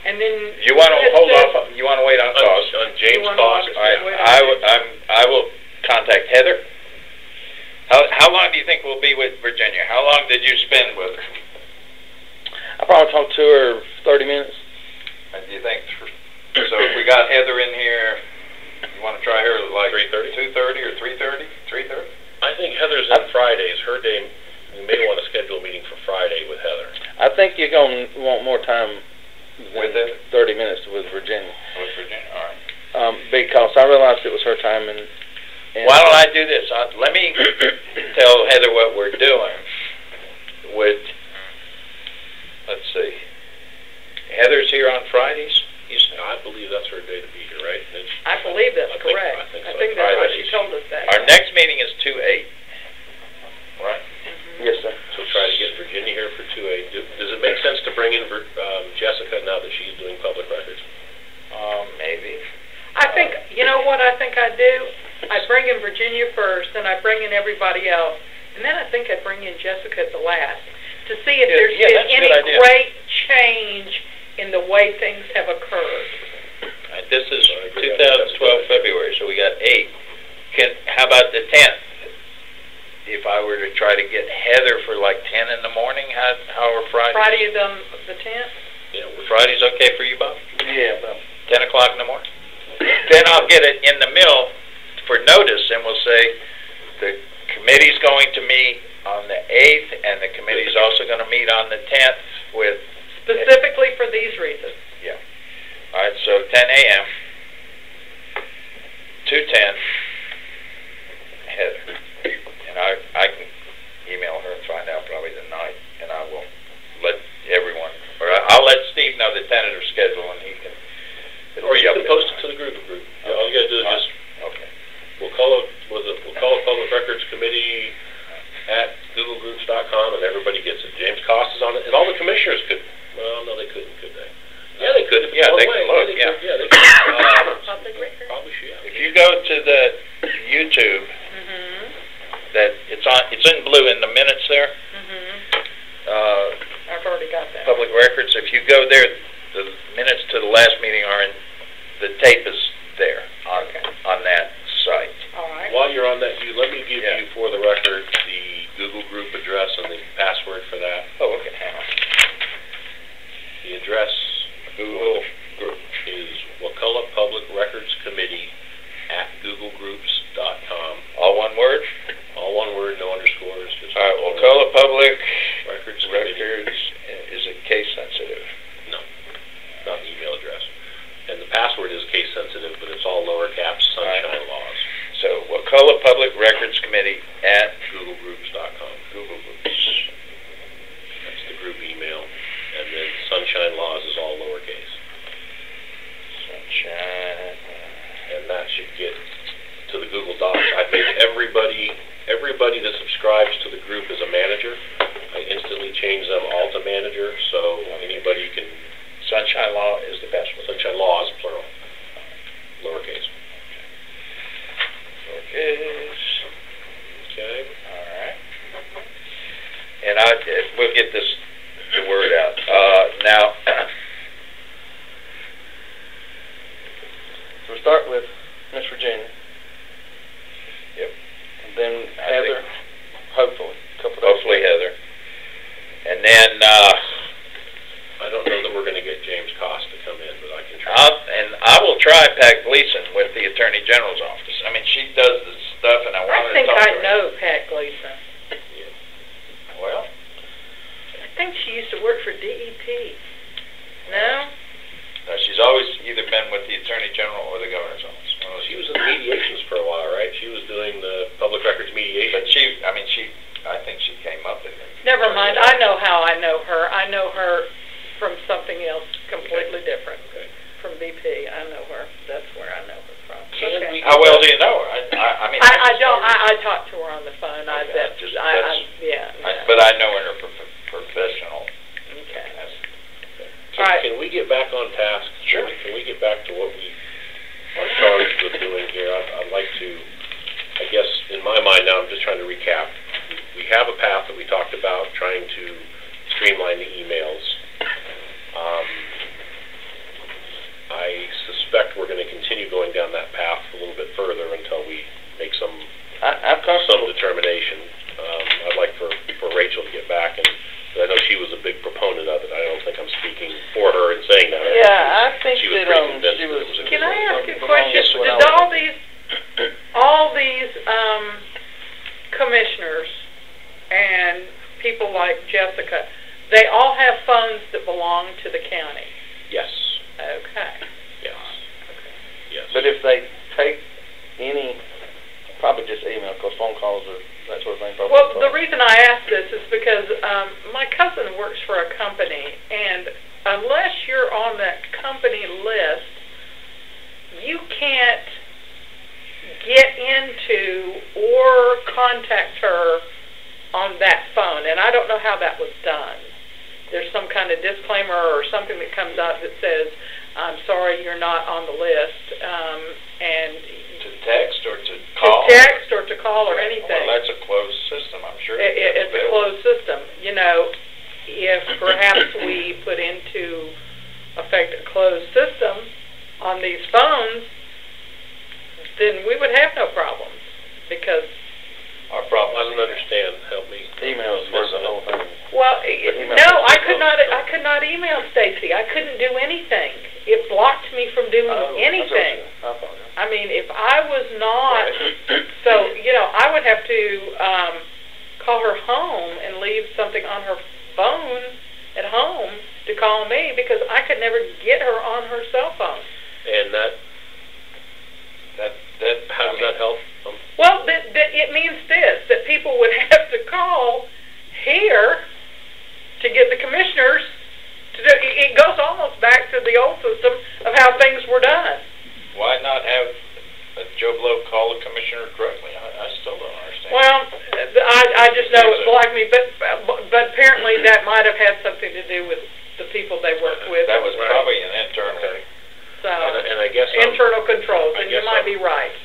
and then... You want to had hold said- off, you want to wait on cost? On James You wanna Cost, walk us All right, through it? I will contact Heather. How long do you think we'll be with Virginia? How long did you spend with her? I probably talked to her 30 minutes. And do you think, so if we got Heather in here, you want to try her at like 3:30? 2:30 or 3:30? 3:30? I think Heather's in Fridays. Her day, we may want to schedule a meeting for Friday with Heather. I think you're going to want more time With than it? 30 minutes with Virginia. With Virginia, all right. Because I realized it was her time and Why don't I do this? Let me tell Heather what we're doing with, let's see, Heather's here on Fridays, you said? I believe that's her day to be here, right? I believe that's I think- correct. I think so. I think that's what she Fridays. told us that. Our next meeting is 2/8, right? yes, sir. So try to get Virginia here for 2/8. Does it make sense to bring in Jessica now that she's doing public records? Maybe. I think, you know what I think I do? I bring in Virginia first, then I bring in everybody else, and then I think I bring in Jessica at the last, to see if Yeah, there's yeah, been that's a any good idea. great change in the way things have occurred. This is 2012 February, so we got 8. How about the 10th? If I were to try to get Heather for like 10 in the morning, how are Fridays? Friday the 10th? Yeah, Friday's okay for you, Bob? Yeah, but 10 o'clock in the morning? Then I'll get it in the middle for notice, and we'll say the committee's going to meet on the 8th, and the committee's also going to meet on the 10th with... Specifically for these reasons. Yeah. All right, so 10 a.m. to 10, Heather. And I can email her and find out probably tonight, and I will let everyone, or I'll let Steve know the tentative schedule, and he can... or you can post it to the group. Yeah, all you got to do is just... Okay. We'll call it Public Records Committee at googlegroups.com, and everybody gets it. James Cost is on it, and all the commissioners could. Well, no, they couldn't, could they? Yeah, they could. If it's Yeah, one they way. can look, They yeah. could. Yeah, they could. Public record? Probably should. If you go to the YouTube, Mm-hmm. that it's in blue in the minutes there, Mm-hmm. I've already got that. Public Records. If you go there, the minutes to the last meeting are in. The tape is there on that site. All right. While you're on that, let me give Yeah. you, for the record, the Google group address and the password for that. Oh, okay. Hang on. The address Google Group. is Wakulla Public Records Committee at googlegroups.com. All one word. All one word, no underscores. Just All right. Wakulla Public Records Committee. Records. Is it case sensitive? No, not the email address. And the password is case sensitive, but it's all lower caps, sunshine laws. So Wakulla Public Records Committee at Googlegroups.com. Google Groups. That's the group email. And then sunshine laws is all lowercase. Sunshine. And that should get to the Google Docs. I made everybody that subscribes to the group as a manager. I instantly change them all to manager, so anybody can. Sunshine Law is the password. Sunshine laws, plural. Lowercase. Lowercase. Okay. All right. And we'll get the word out. Now, so we start with Miss Virginia. Yep. And then I Heather, think- hopefully. A couple days. hopefully Heather. And then, I don't know that we're going to get James Cost to come in, but I can try. I will try Pat Gleason with the Attorney General's office. I mean, she does the stuff, and I I wanted to think talk to I her. know Pat Gleason. Well, I think she used to work for DEP. No? she's always either been with the Attorney General or the Governor's office. One of those She two. was in mediations for a while. I mean. I talked to her on the phone. But I know her professional. Okay. Can, All right. can we get back on task? Sure. Can we get back to what we are charged with doing here? I'd like to, I guess, in my mind now, I'm just trying to recap. We have a path that we talked about, trying to streamline the emails. I suspect we're going to continue going down that path a little bit further until we make some determination. I'd like for Rachel to get back, and I know she was a big proponent of it. I don't think I'm speaking for her in saying that. Yeah, I think she was that pretty convinced she that was. it was a Can good I idea. ask a question? Did all these commissioners and people like Jessica, they all have phones that belong to the county? Yes. Okay. Yes. Yes. But if they take any, probably just email, because phone calls or that sort of thing. Probably Well, the reason I ask this is because my cousin works for a company, and unless you're on that company list, you can't get into or contact her on that phone, and I don't know how that was done. There's some kind of disclaimer or something that comes out that says, I'm sorry, you're not on the list, and To text or to call? to text or to call or anything. Well, that's a closed system, I'm sure. It's a closed system. You know, if perhaps we put into effect a closed system on these phones, then we would have no problems, because Our problem. I don't understand. Help me. emails were the whole thing. well, email no, I Stacy. could not email Stacy. I couldn't do anything. It blocked me from doing anything. I apologize. I mean, if I was not, so, you know, I would have to call her home and leave something on her phone at home to call me, because I could never get her on her cell phone. And how does that help? Well, it means this, that people would have to call here to get the commissioners to do, it goes almost back to the old system of how things were done. Why not have Joe Blow call the commissioner directly? I still don't understand. Well, I just know it blocked me, but apparently that might have had something to do with the people they work with. That was probably an internal. Okay. So, And I guess internal controls, I and you guess might I'm- be right.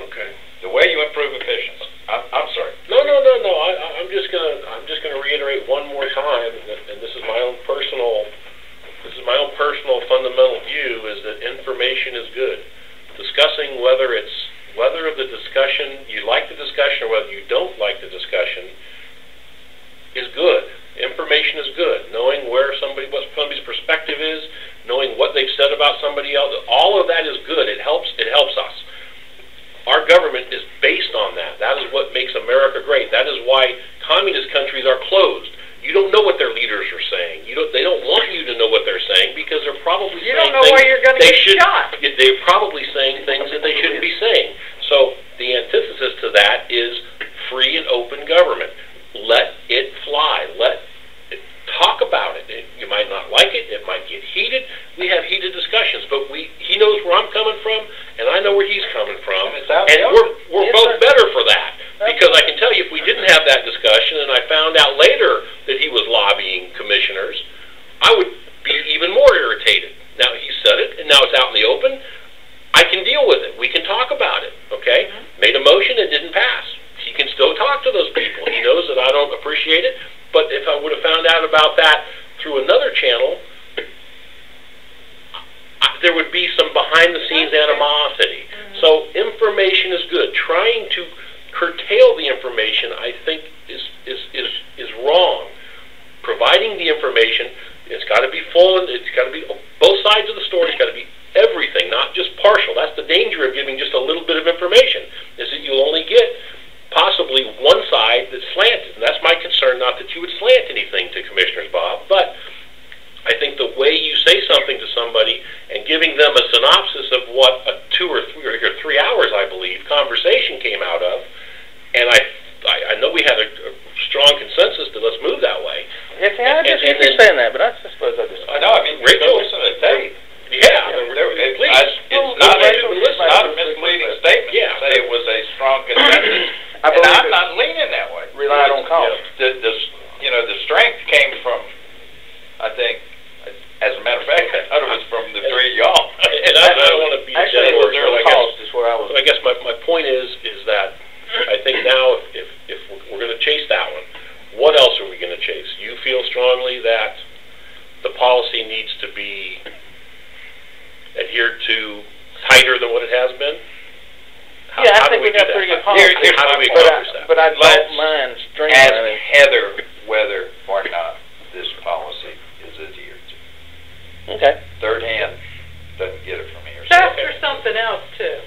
Okay. The way you improve efficiency. I'm sorry. No. I'm just gonna reiterate one more time, and this is my own personal fundamental view, is that information is good. Discussing whether the discussion, you like the discussion or whether you don't like the discussion, is good. Information is good. Knowing what somebody's perspective is, knowing what they've said about somebody else, all of that is good. It helps us. Our government is based on that. That is what makes America great. That is why communist countries are closed. You don't know what their leaders are saying. They don't want you to know what they're saying, because they're probably You saying don't know things where you're going to they get should. shot. They're probably saying things that they shouldn't be saying. So the antithesis to that is free and open government. Let it fly. Talk about it. You might not like it. It might get heated. We have heated discussions, but he knows where I'm coming from, and I know where he's coming from, And it's out and there. we're both better for that. Because I can tell you, if we didn't have that discussion, and I found out later that he was lobbying commissioners, I would be even more irritated. Now he said it, and now it's out in the open. I can deal with it. We can talk about it. Okay? Made a motion, it didn't pass. He can still talk to those people. He knows that I don't appreciate it. But if I would have found out about that through another channel, there would be some behind-the-scenes animosity. So information is good. Trying to curtail the information, I think, is wrong. Providing the information, it's got to be full, and it's got to be both sides of the story. It's got to be everything, not just partial. That's the danger of giving just a little bit of information, is that you'll only get possibly one side that's slanted. And that's my concern, not that you would slant anything to Commissioners Bob, but I think the way you say something to somebody and giving them a synopsis of what a 2 or 3 hours, I believe, conversation came out of, and I know we had a strong consensus that let's move that way. Yeah, I just keep saying that, but I suppose I just. I know, I mean, Rachel, listen to the tape. Yeah, It's please. not a So I guess my point is that I think now if we're going to chase that one, what else are we going to chase? You feel strongly that the policy needs to be adhered to tighter than what it has been? I think we got pretty good policy. How do we accomplish that? But I don't mind Ask streamlining. Heather whether or not this policy is adhered to. Okay. Third hand doesn't get it from here. Ask her something else too.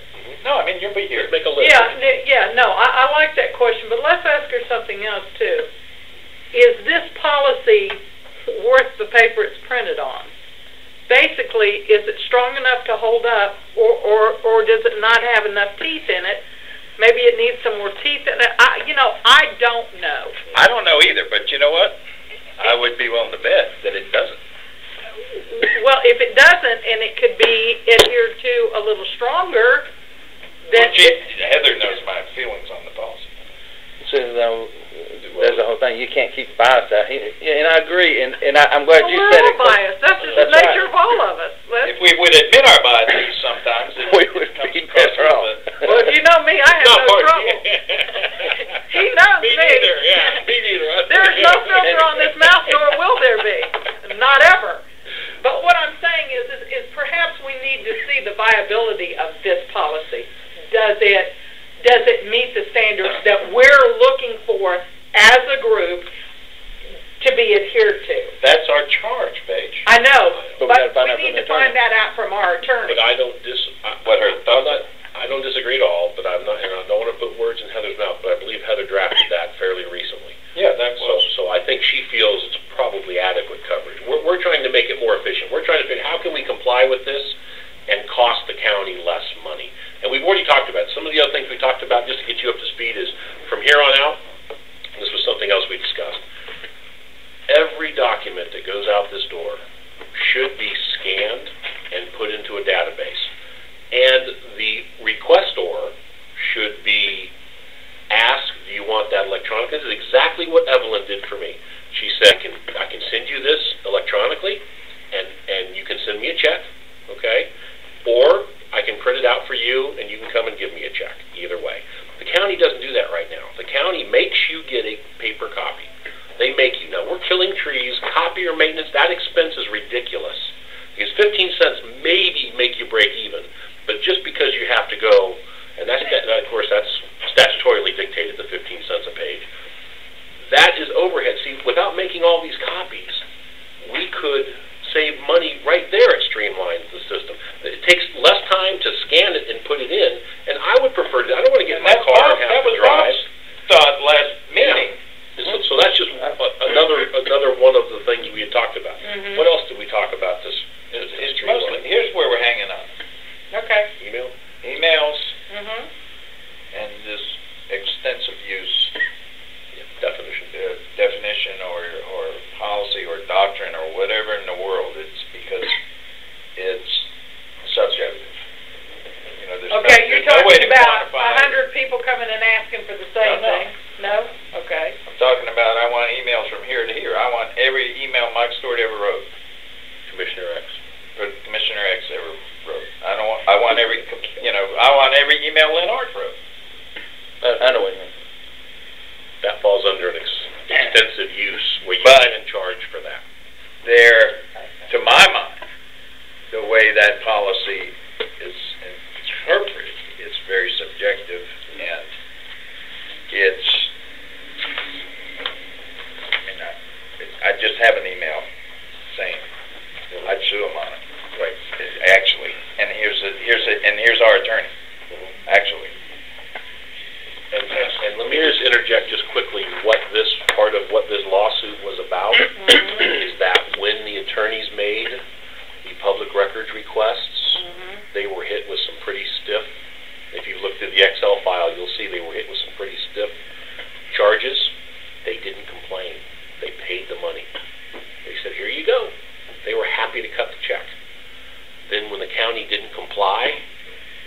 No, I mean, you'll be here. Let's make a list. I like that question, but let's ask her something else too. Is this policy worth the paper it's printed on? Basically, is it strong enough to hold up, or does it not have enough teeth in it? Maybe it needs some more teeth in it. I don't know. I don't know either, but you know what? I would be willing to bet that it doesn't. Well, if it doesn't, and it could be adhered to a little stronger, then... Heather knows my feelings on the policy. So, there's the whole thing. You can't keep bias out. And I agree, and I'm glad you said it. We're all biased. That's just the nature of all of us. If we would admit our biases sometimes, we would be better off. Well, if you know me, I have no trouble. He knows me. Me neither, yeah. Me neither. There's no filter on this mouth, nor will there be. Not ever. But what I'm saying is perhaps we need to see the viability of this policy. Does it meet the standards that we're looking for as a group to be adhered to? That's our charge, Paige. I know, But but we need to find that out from our attorney. But I don't I don't disagree at all, but I'm not, and I don't want to put words in Heather's mouth, but I believe Heather drafted that fairly recently. Yeah, that was. So I think she feels it's probably adequate coverage. We're trying to make it more efficient. We're trying to figure how can we comply with this and cost the county less money. And we've already talked about some of the other things we talked about, just to get you up to speed, is from here on out, this was something else we discussed. Every document that goes out this door should be scanned and put into a database. And the requestor should be asked, do you want that electronic? This is exactly what Evelyn did for me. She said, I can send you this electronically, and you can send me a check, okay? Or I can print it out for you, and you can come and give me a check, either way. The county doesn't do that right now. The county makes you get a paper copy. They make you. Now, we're killing trees, copier maintenance, that expense is ridiculous. Because 15 cents maybe make you break even, but just because you have to go, and of course that's statutorily dictated, the 15 cents a page, that is overhead. See, without making all these copies, we could save money right there. It streamlines the system. It takes less time to scan it and put it in, and I would prefer to, I don't want to get in my car and have to drive. Thought last meeting. So that's just another one of the things we had talked about. What else did we talk about this? It's mostly, here's where we're hanging on. Okay. Emails and this extensive use definition or policy or doctrine or whatever in the world. It's because it's subjective. You know, You're no way talking to about quantify 100 people coming and asking for the same No. thing? No? Okay. I'm talking about I want emails from here to here. I want every email Mike Stewart ever wrote. Commissioner X. Or Commissioner X ever wrote. I want every email Lynn Hart wrote. I know what you mean. That falls under an extensive use where you But can charge for that. There, to my mind, the way that policy is interpreted, it's very subjective, and it's, I just have an email saying I'd sue him on it. Right. Actually, and here's our attorney. Actually. And let me just interject just quickly what this part of what this lawsuit was about is that when the attorneys made the public records requests, they were hit with some pretty stiff, if you look through the Excel file, you'll see they were hit with some pretty stiff charges. They didn't complain. They paid the money. They said, here you go. They were happy to cut the check. Then when the county didn't comply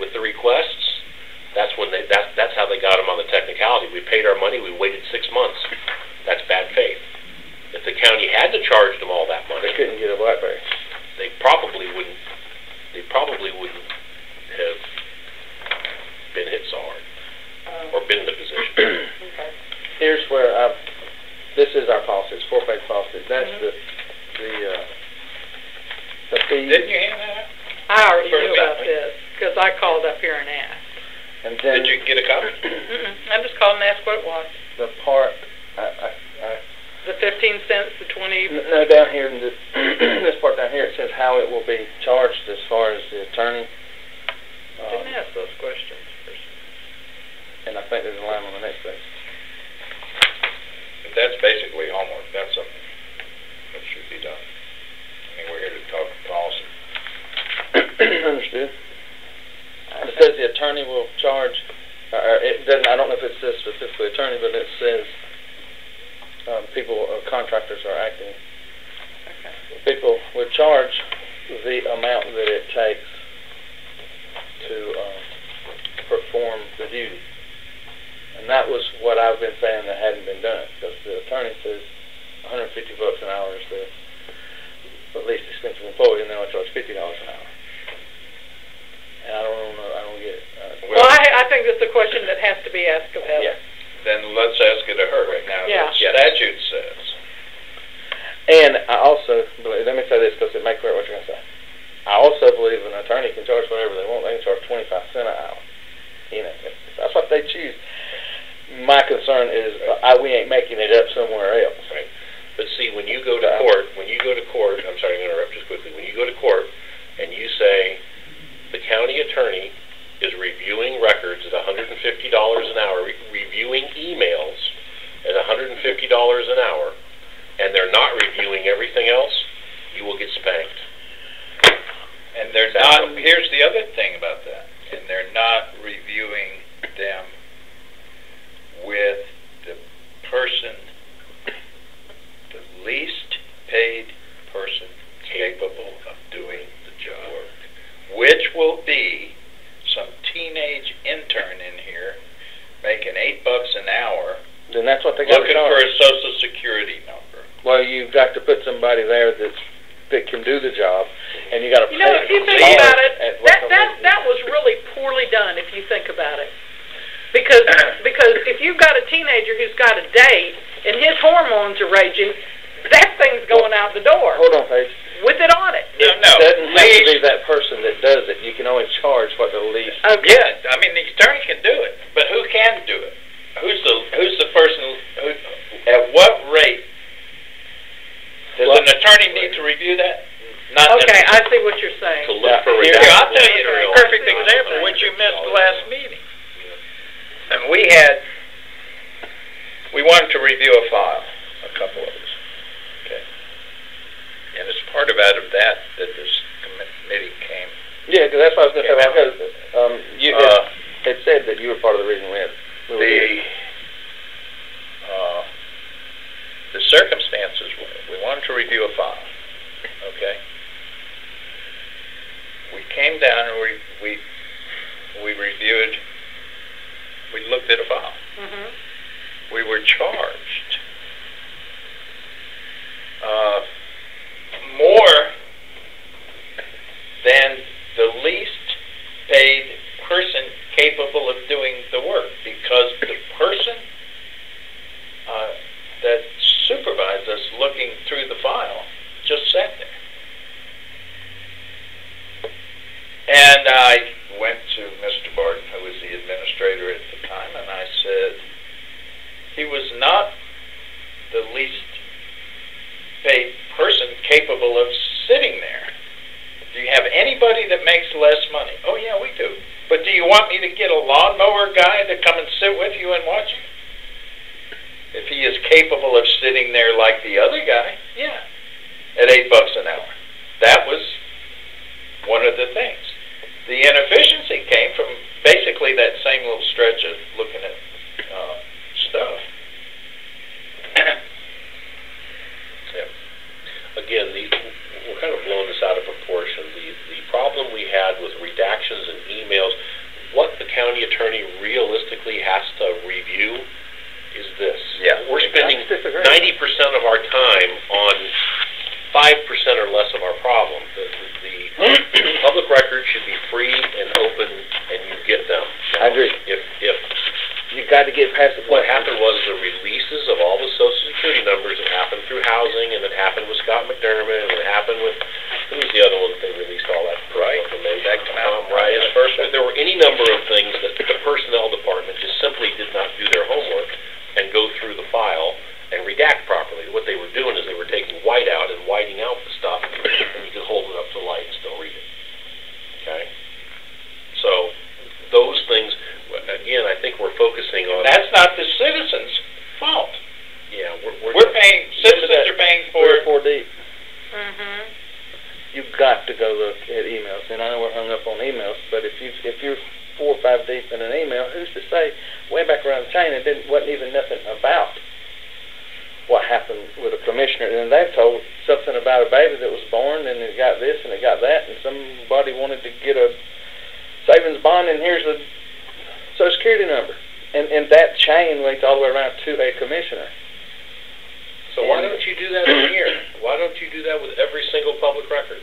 with the requests, that's when that's how they got them on the technicality. We paid our money, we waited 6 months. That's bad faith. If the county had to charge them all that money, They couldn't get a BlackBerry. they probably wouldn't have here's where this is our policy, it's 4-page policy. That's the fee. Didn't you hand that out? I already For knew the about family. this, because I called up here and asked. And then Did you get a copy? I just called and asked what it was. the part, The 15 cents, the 20, no, down here in this, this part down here, it says how it will be charged as far as the attorney. didn't ask those questions. And I think there's a line on the next page. But that's basically homework. That's something that should be done. I mean, we're here to talk policy. Understood. It says the attorney will charge, it doesn't, I don't know if it says specifically attorney, but it says people, contractors are acting. Okay. People will charge the amount that it takes to perform the duty. And that was what I've been saying that hadn't been done, because the attorney says $150 an hour is the least expensive employee, and they only charge $50 an hour. And I don't get it. Well, I think that's a question that has to be asked of Heather. Yeah. Then let's ask it of her right now. Yeah. The statute says. And I also believe, let me say this because it may clear what you're going to say. I also believe an attorney can charge whatever they want. They can charge 25 cents an hour. You know, if that's what they choose. My concern is we ain't making it up somewhere else. Right. But see, when you go to court, I'm sorry to interrupt just quickly. When you go to court and you say the county attorney is reviewing records at $150 an hour, reviewing emails at $150 an hour, and they're not reviewing everything else, you will get spanked. And they're not, here's the other thing about that, and they're not reviewing them with the person, the least paid person capable of doing the job, which will be some teenage intern in here making $8 an hour, Then that's what they got to looking for charge. a social security number. Well, you've got to put somebody there that can do the job, and you got to pay. You know, if you think them about it, at what that was really poorly done, if you think about it. Because if you've got a teenager who's got a date and his hormones are raging, that thing's going out the door Hold on, Paige. with it on it. No, It doesn't have to be that person that does it. You can only charge what the least. Okay. Yeah, I mean, the attorney can do it, but who can do it? Who's the person who, at what rate? Does an attorney need to review that? Not Okay, necessarily. I see what you're saying. To look for Here, redacted I'll tell you Okay. a perfect example, which you missed last meeting. And we wanted to review a file, a couple of us, okay? And as part of that this committee came. Yeah, because that's what I was going to say. Yeah. Because you had said that you were part of the reason we were here. The circumstances were, we wanted to review a file, okay? We came down and we reviewed, we looked at a file. Mm-hmm. We were charged more than the least paid person capable of doing the work, because the person that supervised us looking through the file just sat there. And I went to Mr. Barton, who was the administrator at the time, and I said, he was not the least paid person capable of sitting there. Do you have anybody that makes less money? Oh yeah, we do. But do you want me to get a lawnmower guy to come and sit with you and watch you? If he is capable of sitting there like the other guy, yeah, at $8 an hour. That was one of the things. The inefficiency came from basically that same little stretch of looking at stuff. Again, we're kind of blowing this out of proportion. The problem we had with redactions and emails, what the county attorney realistically has to review is this. Yeah. We're spending I disagree. 90% of our time on 5% or less of our problem. The public record should be free and open, and you get them. I agree. If You got to get past the what point. happened was the release security numbers that happened through housing, and that happened with Scott McDermott, and it happened with, who was the other one that they released all that information? Right. First, there were any number of things that the personnel department just simply did not do their homework and go through the file and redact properly. What they were doing is they were taking white out and whiting out the stuff, and you could hold it up to the light and still read it. Okay? So, those things, again, I think we're focusing on... That's not the citizens' fault. Yeah, We're paying, citizens are paying for Three or it. four deep. Mhm. You've got to go look at emails, and I know we're hung up on emails, but if you're 4 or 5 deep in an email, who's to say way back around the chain it wasn't even nothing about what happened with a commissioner, and they've told something about a baby that was born, and it got this and it got that, and somebody wanted to get a savings bond, and here's the Social Security number, and that chain leads all the way around to a commissioner. So why don't you do that in here? Why don't you do that with every single public record?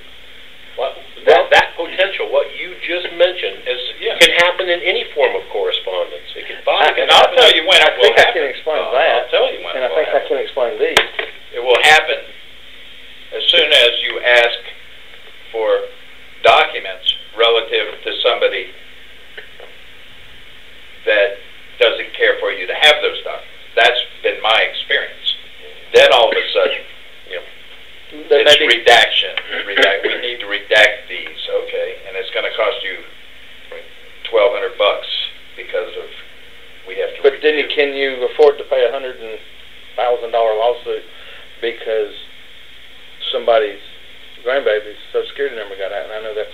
That potential, what you just mentioned, can happen in any form of correspondence. It can And I'll tell you when it will happen. I can explain that. I'll tell you when and it I will think I happen. can explain these. It will happen as soon as you ask for documents relative to somebody that doesn't care for you to have those documents. That's been my experience. Then all of a sudden, it's redaction. We need to redact these, okay? And it's going to cost you $1,200 because of we have to. But then can you afford to pay $100,000 lawsuit because somebody's grandbaby's Social Security number got out? And I know that's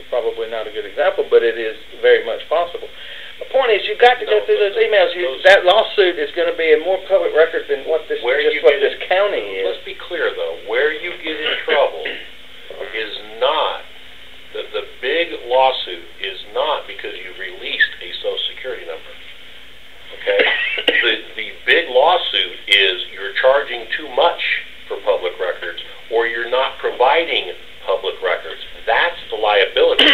probably not a good example, but it is very much possible. The point is, you've got to go through those emails. That lawsuit is going to be in more public record than what this county is. Let's be clear, though. Where you get in trouble is not the big lawsuit is not because you released a Social Security number. Okay, the big lawsuit is you're charging too much for public records, or you're not providing public records. That's the liability.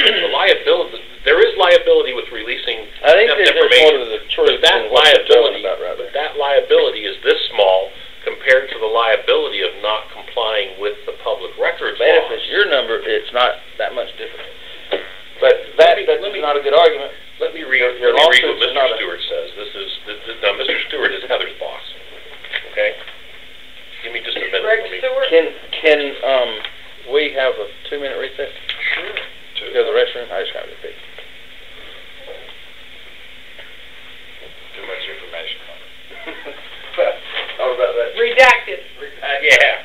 There is liability with releasing information. But that liability is this small compared to the liability of not complying with the public records law. If it's your number, it's not that much different. But that's not a good argument. Let me read what Mr. Stewart says. Now, Mr. Stewart is Heather's boss. Okay? Give me just a minute. Greg Stewart? Can we have a 2-minute recess? Sure. Go to the restroom? I just got to pee. Too much information on it. How about that? Redacted. Yeah.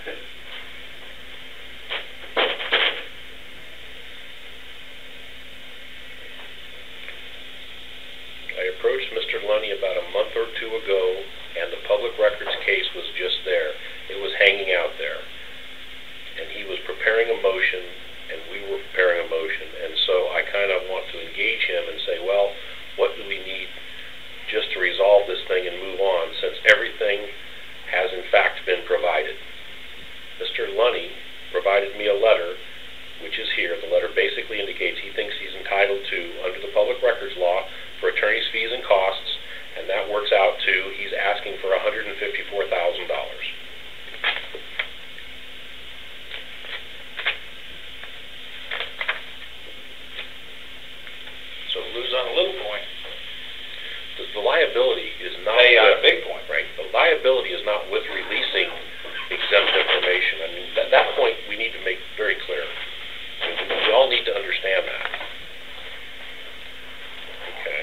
I approached Mr. Lunny about a month or two ago, and the public records case was just there. It was hanging out there. And he was preparing a motion, and we were preparing a motion, and so I kind of want to engage him and say, well, what do we need just to resolve this thing and move on, since everything has in fact been provided. Mr. Lunny provided me a letter, which is here. The letter basically indicates he thinks he's entitled to, under the public records law, for attorney's fees and costs, and that works out to, he's asking for $154,000. So lose on a little point. The liability is not on a big point. Right. The liability is not with releasing exempt information. I mean, that point we need to make very clear. We all need to understand that. Okay.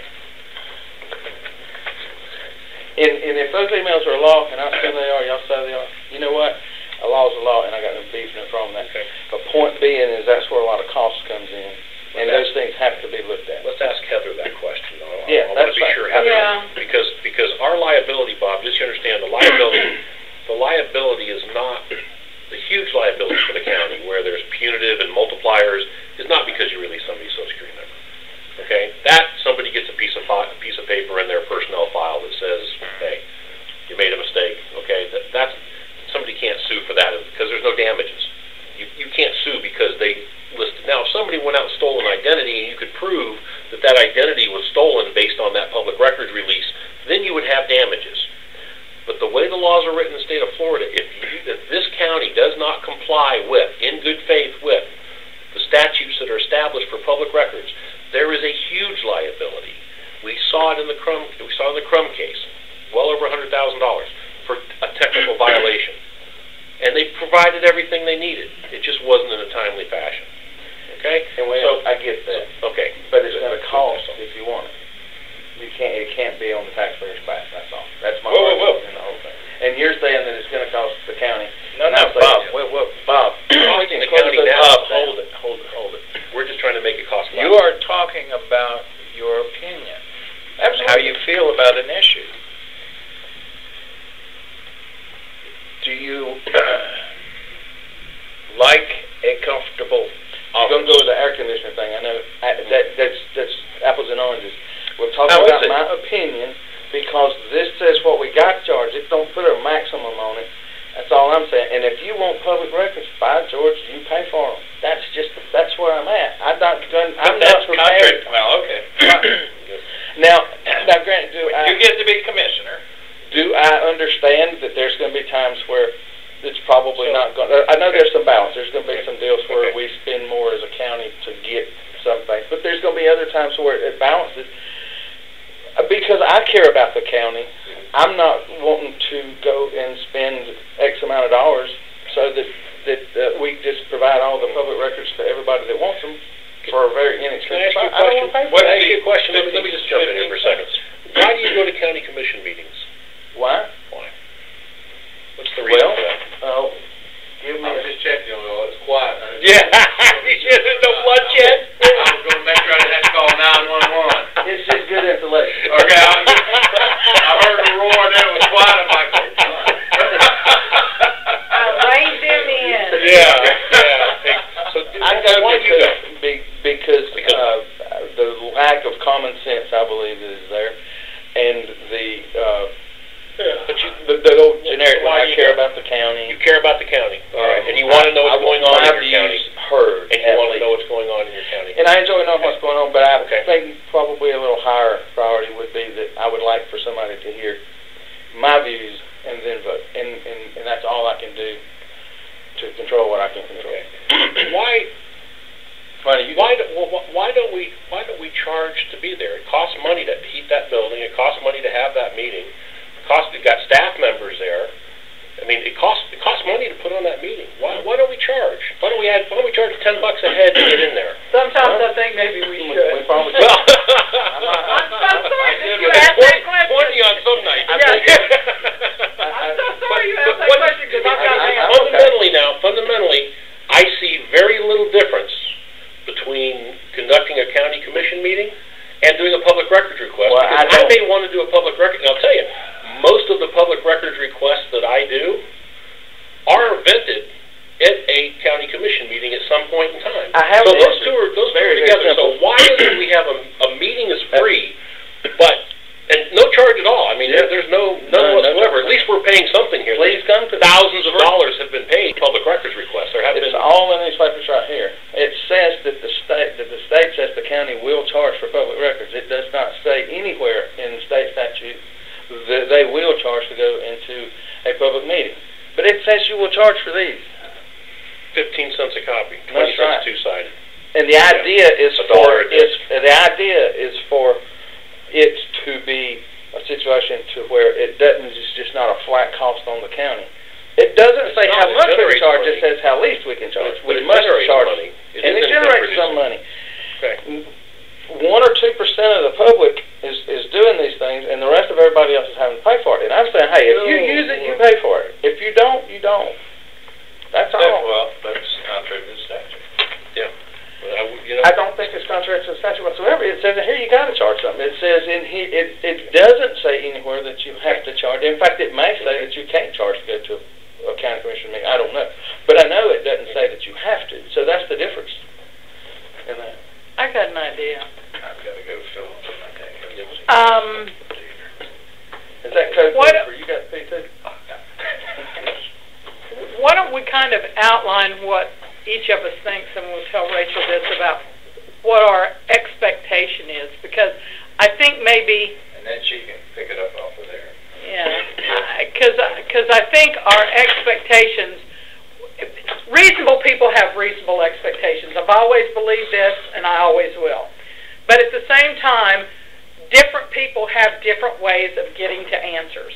And if those emails are a law, and I assume they are, y'all say they are, you know what? A law is a law, and I got no beef, no problem with that. Okay. But point being is that's where a lot of cost comes in, and those things have to be looked at. Let's ask Heather that question. Yeah, I want to that's be fine. sure Heather, Yeah. because our liability, Bob, just so you understand, the liability is not, the huge liability for the county, where there's punitive and multipliers, is not because you release somebody's Social Security number. Okay? That, somebody gets a piece of paper in their personnel file that says, hey, you made a mistake. Okay? That's, somebody can't sue for that because there's no damages. You can't sue because they listed. Now, if somebody went out and stole an identity and you could prove that that identity was stolen based on that public records release, then you would have damages. But the way the laws are written in the state of Florida, it in the we saw in the Crum case, well over $100,000 for a technical violation. And they provided everything they needed. It just wasn't in a timely fashion. Okay? And I get that. Okay. But it's going to cost if you want it. It can't be on the taxpayer's back, that's all. That's my argument in the whole thing. And you're saying that it's going to cost the county. No, Bob. Bob, costing the county now. Hold it. We're just trying to make it cost less. You are talking about your opinion. Absolutely. How you feel about an issue. Do you like a comfortable I'm going to go with the air conditioner thing. I know that's apples and oranges. We're talking How is about it? my opinion because this says what we got charged. It don't put a maximum on it. That's all I'm saying. And if you want public records, by George, you pay for them. That's where I'm at. I'm not prepared. Well, okay. Now, granted, You get to be commissioner. do I understand that there's going to be times where it's probably not going to, I know there's some balance. There's going to be some deals where we spend more as a county to get some things, but there's going to be other times where it balances. Because I care about the county, I'm not wanting to go and spend X amount of dollars so that we just provide all the public records to everybody that wants them for a very inexpensive Can I ask you a I don't question? want to pay for Can I it. ask you a question? Let me just jump in here for a second. Why do you go to county commission meetings? Why? Why? What's the reason Well, for that? Give me I was just checking on it, it's quiet. Yeah, there's no bloodshed. I was gonna make sure I didn't have to call 911. It's just good insulation. Okay, I heard the roar and then it was quiet, I'm like, oh, God. Rein them in. Yeah. Hey, so I go why do you go? because the lack of common sense, I believe, is there, and the old generic one. I care about the county. You care about the county, all right, and you want to know what's going on in your county. Heard, and you want to know what's going on in your county. And I enjoy knowing what's going on, but I Okay. think probably a little higher priority would be that I would like for somebody to hear my views and then vote, and that's all I can do to control what I can control. Okay. Why don't we charge to be there? It costs money to heat that building. It costs money to have that meeting. We've got staff members there. I mean, it costs money to put on that meeting. Why don't we charge? Why don't we charge $10 a head to get in there? Sometimes I think maybe we should. We probably Well, I'm so sorry that you asked that question. 20 on some nights. Yeah. I'm so sorry you asked that question because I've got to Fundamentally, I see very little difference between conducting a county commission meeting and doing a public records request. Well, because I may want to do a public record, and I'll tell you, most of the public records requests that I do are vented at a county commission meeting at some point in time. So those two are together. So why isn't we have a meeting is free, and no charge at all? I mean, there's none whatsoever. At least we're paying something here. Please come to Thousands of dollars have been paid public records requests. There have It's been all in these papers right here. It says that the state says the county will charge for public records. It does not say anywhere in the state statute that they will charge to go into a public meeting. But it says you will charge for these. 15 cents a copy, 20 That's cents right. two-sided. And the idea is $1 a disc. for it to be a situation to where it doesn't, it's just not a flat cost on the county. It doesn't say how much we can charge, it says how least we can charge. But We it must generates charge. money. And it generates some money. Okay. 1 or 2% of the public is doing these things, and the rest of everybody else is having to pay for it. And I'm saying, hey, if you use it, you pay for it. If you don't, you don't. That's all. Well, that's contrary to the statute. Yeah. I don't think it's contrary to the statute whatsoever. It says in here you got to charge something. It says in here, it doesn't say anywhere that you have to charge. In fact, it may say that you can't charge to go to a county commission meeting. I don't know. But I know it doesn't say that you have to. So that's the difference in that. I got an idea. I've got to go fill up my tank. Is that code What- for you got P2? Why don't we kind of outline what each of us thinks, and we'll tell Rachel this about what our expectation is, because I think maybe, And then she can pick it up off of there. because I think our expectations, reasonable people have reasonable expectations. I've always believed this, and I always will. But at the same time, different people people have different ways of getting to answers,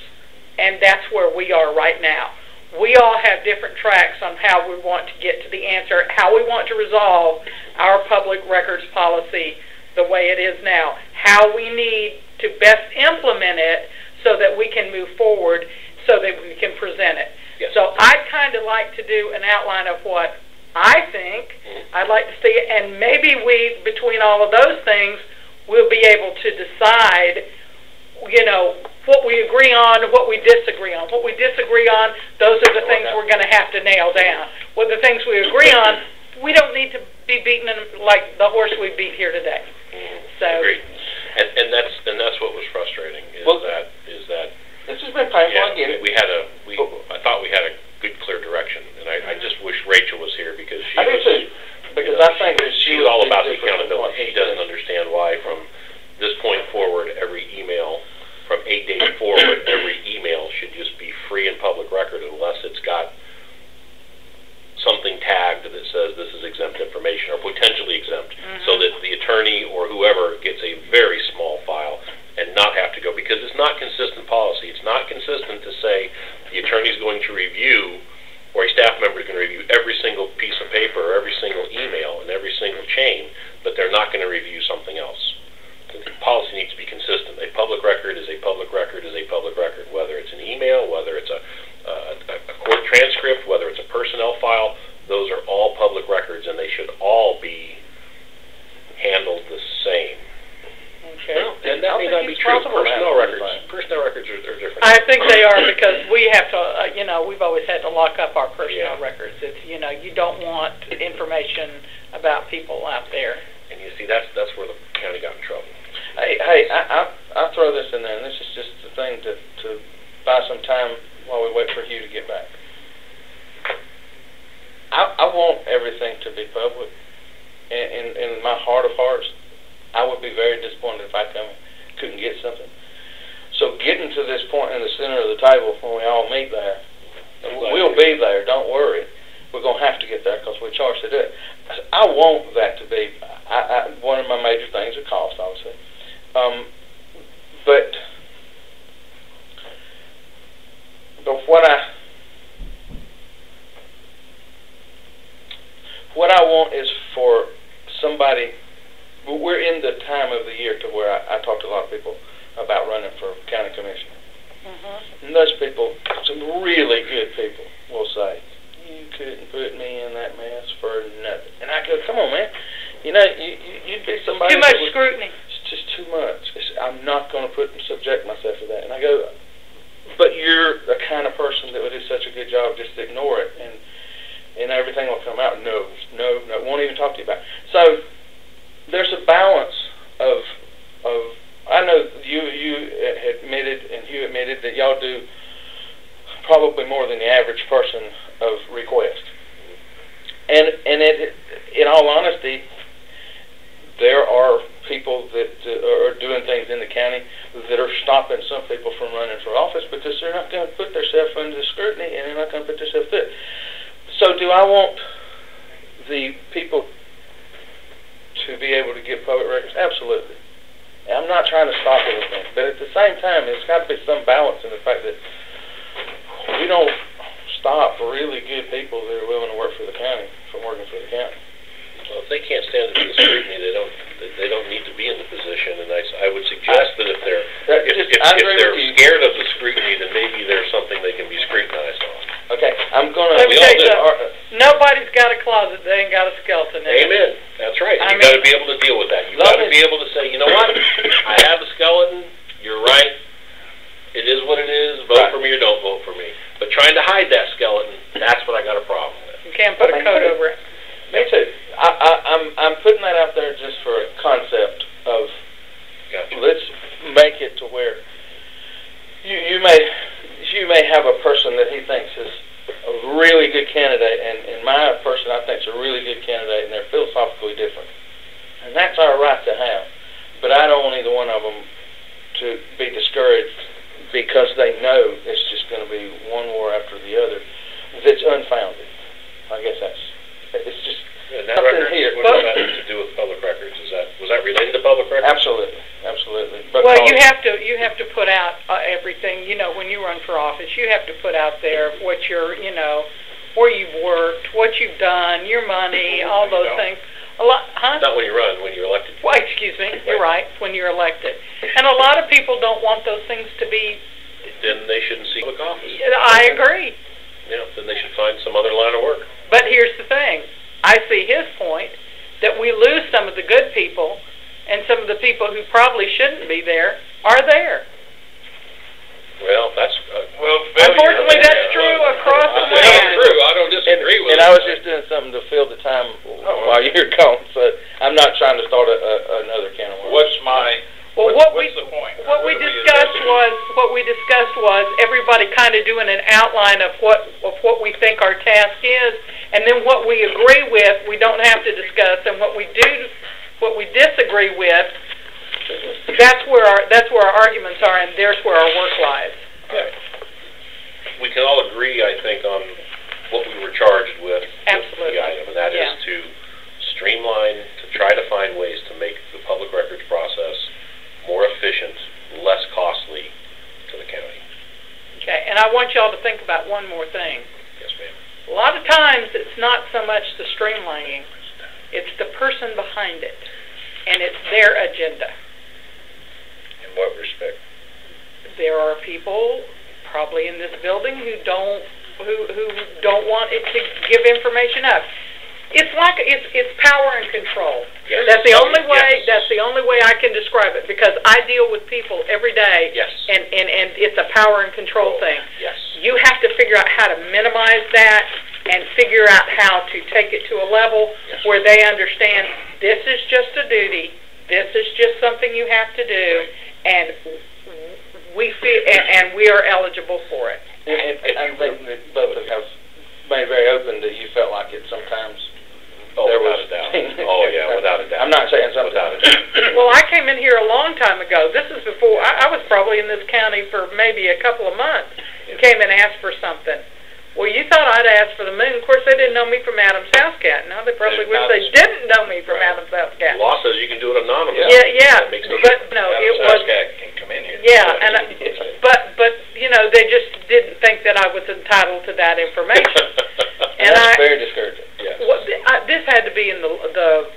and that's where we are right now. We all have different tracks on how we want to get to the answer, how we want to resolve our public records policy the way it is now, how we need to best implement it so that we can move forward, so that we can present it. Yes. So I'd kind of like to do an outline of what I think I'd like to see, and maybe we, between all of those things, we'll be able to decide, you know, what we agree on and what we disagree on. What we disagree on, those are the things we're going to have to nail down. What the things we agree on, we don't need to be beating them like the horse we beat here today. So, agreed. And that's what was frustrating is that This has been painful. yeah, I get it. I thought we had a good, clear direction, and I just wish Rachel was here because she I do was, too. Because you know, I think that she's all about the accountability. She doesn't understand why from this point forward, every email, from 8 days forward, every email should just be free and public record unless it's got something tagged that says this is exempt information or potentially exempt, so that the attorney or whoever gets a very small file and not have to go, because it's not consistent policy. It's not consistent to say the attorney's going to review or a staff member is going to review every single piece of paper or every single email and every single chain, but they're not going to review something else. The policy needs to be consistent. A public record is a public record is a public record, whether it's an email, whether it's a court transcript, whether it's a personnel file. Those are all public records, and they should all be handled the same. okay. And that may not be true. Personnel records are different. I think they are, because we have to, you know, we've always had to lock up our personnel Yeah. records. It's, you know, you don't want information about people out there. And you see, that's where the county got in trouble. Hey, I'll throw this in there, and this is just the thing to buy some time while we wait for Hugh to get back. I want everything to be public. In my heart of hearts, I would be very disappointed if I couldn't get something. So getting to this point in the center of the table when we all meet there, we'll be there, don't worry. We're going to have to get there because we charge to do it. I want that to be one of my major things is cost, obviously. But what I want is for somebody. We're in the time of the year to where I talk to a lot of people about running for county commissioner. And those people, some really good people, will say, "You couldn't put me in that mess for nothing." And I go, "Come on, man. You know, you'd be somebody." Too much scrutiny. It's just too much. I'm not going to subject myself to that. And I go, "But you're the kind of person that would do such a good job, just ignore it, and everything will come out." No, won't even talk to you about it. So there's a balance of I know you admitted and Hugh admitted that y'all do probably more than the average person of request. And in all honesty, there are people that are doing things in the county that are stopping some people from running for office because they're not going to put themselves under scrutiny and they're not going to put themselves through it. So do I want the people to be able to get public records? Absolutely. I'm not trying to stop anything, but at the same time, there's got to be some balance in the fact that we don't stop really good people that are willing to work for the county from working for the county. Well, if they can't stand the scrutiny, they don't need to be in the position. And I would suggest that if they're scared of the scrutiny, then maybe there's something they can be scrutinized on. Okay, I'm gonna. Let me tell you something. Nobody's got a closet that ain't got a skeleton in it. Amen. That's right. You got to be able to deal with that. You got to be able to say, you know what? I have a skeleton. You're right. It is what it is. Vote for me or don't vote for me. But trying to hide that skeleton, that's what I got a problem with. You can't put a coat over it. Me too. I'm putting that out there just for a concept of let's make it to where you may have a person that he thinks is a really good candidate, and my person I think is a really good candidate, and they're philosophically different, and that's our right to have. But I don't want either one of them to be discouraged because they know it's just going to be one war after the other that's unfounded. I guess it's just And that Something record, here. what does that have to do with public records? Was that related to public records? Absolutely, absolutely. Well, Because- you have to put out everything, when you run for office, you have to put out there what you're, where you've worked, what you've done, your money, all those things. A lot, huh? Not when you run, when you're elected. Well, excuse me, you're right, when you're elected. And a lot of people don't want those things to be. Then they shouldn't seek public office. I agree. Then they should find some other line of work. But here's the thing. I see his point, that we lose some of the good people, and some of the people who probably shouldn't be there are there. Well, that's... Unfortunately, that's true across the land. That's true. I don't disagree with it. And I was just doing something to fill the time while you're gone, so I'm not trying to start another can of worms. Well, What's the point? what we discussed was everybody kind of doing an outline of what we think our task is, and then what we agree with we don't have to discuss, and what we disagree with, that's where our arguments are, and there's where our work lies. Yeah. We can all agree, I think, on what we were charged with. Absolutely. The item, and that is to streamline, to try to find ways to make the public records process more efficient, less costly to the county. Okay, and I want y'all to think about one more thing. Yes, ma'am. A lot of times it's not so much the streamlining, it's the person behind it, and it's their agenda. In what respect? There are people probably in this building who don't want it to give information up. It's like it's power and control. Yes. That's the only way. Yes. That's the only way I can describe it, because I deal with people every day. Yes. And it's a power and control thing. Yes. You have to figure out how to minimize that and figure out how to take it to a level where they understand this is just a duty. This is just something you have to do, and we feel and we are eligible for it. And I think that both of you have made very open that you felt like it sometimes. There without was a doubt. Oh, yeah, without a doubt. I'm not saying something. Without a doubt. Well, I came in here a long time ago. This is before I was probably in this county for maybe a couple of months, and came and asked for something. Well, you thought I'd ask for the moon. Of course, they didn't know me from Adam's House Cat. Now they probably wish they didn't know me from Adam's House Cat. The law says you can do it anonymous. Yeah. That makes no But no, it was. Can come in here. Yeah, and but they just didn't think that I was entitled to that information. And that's very discouraging. Yes. This had to be in the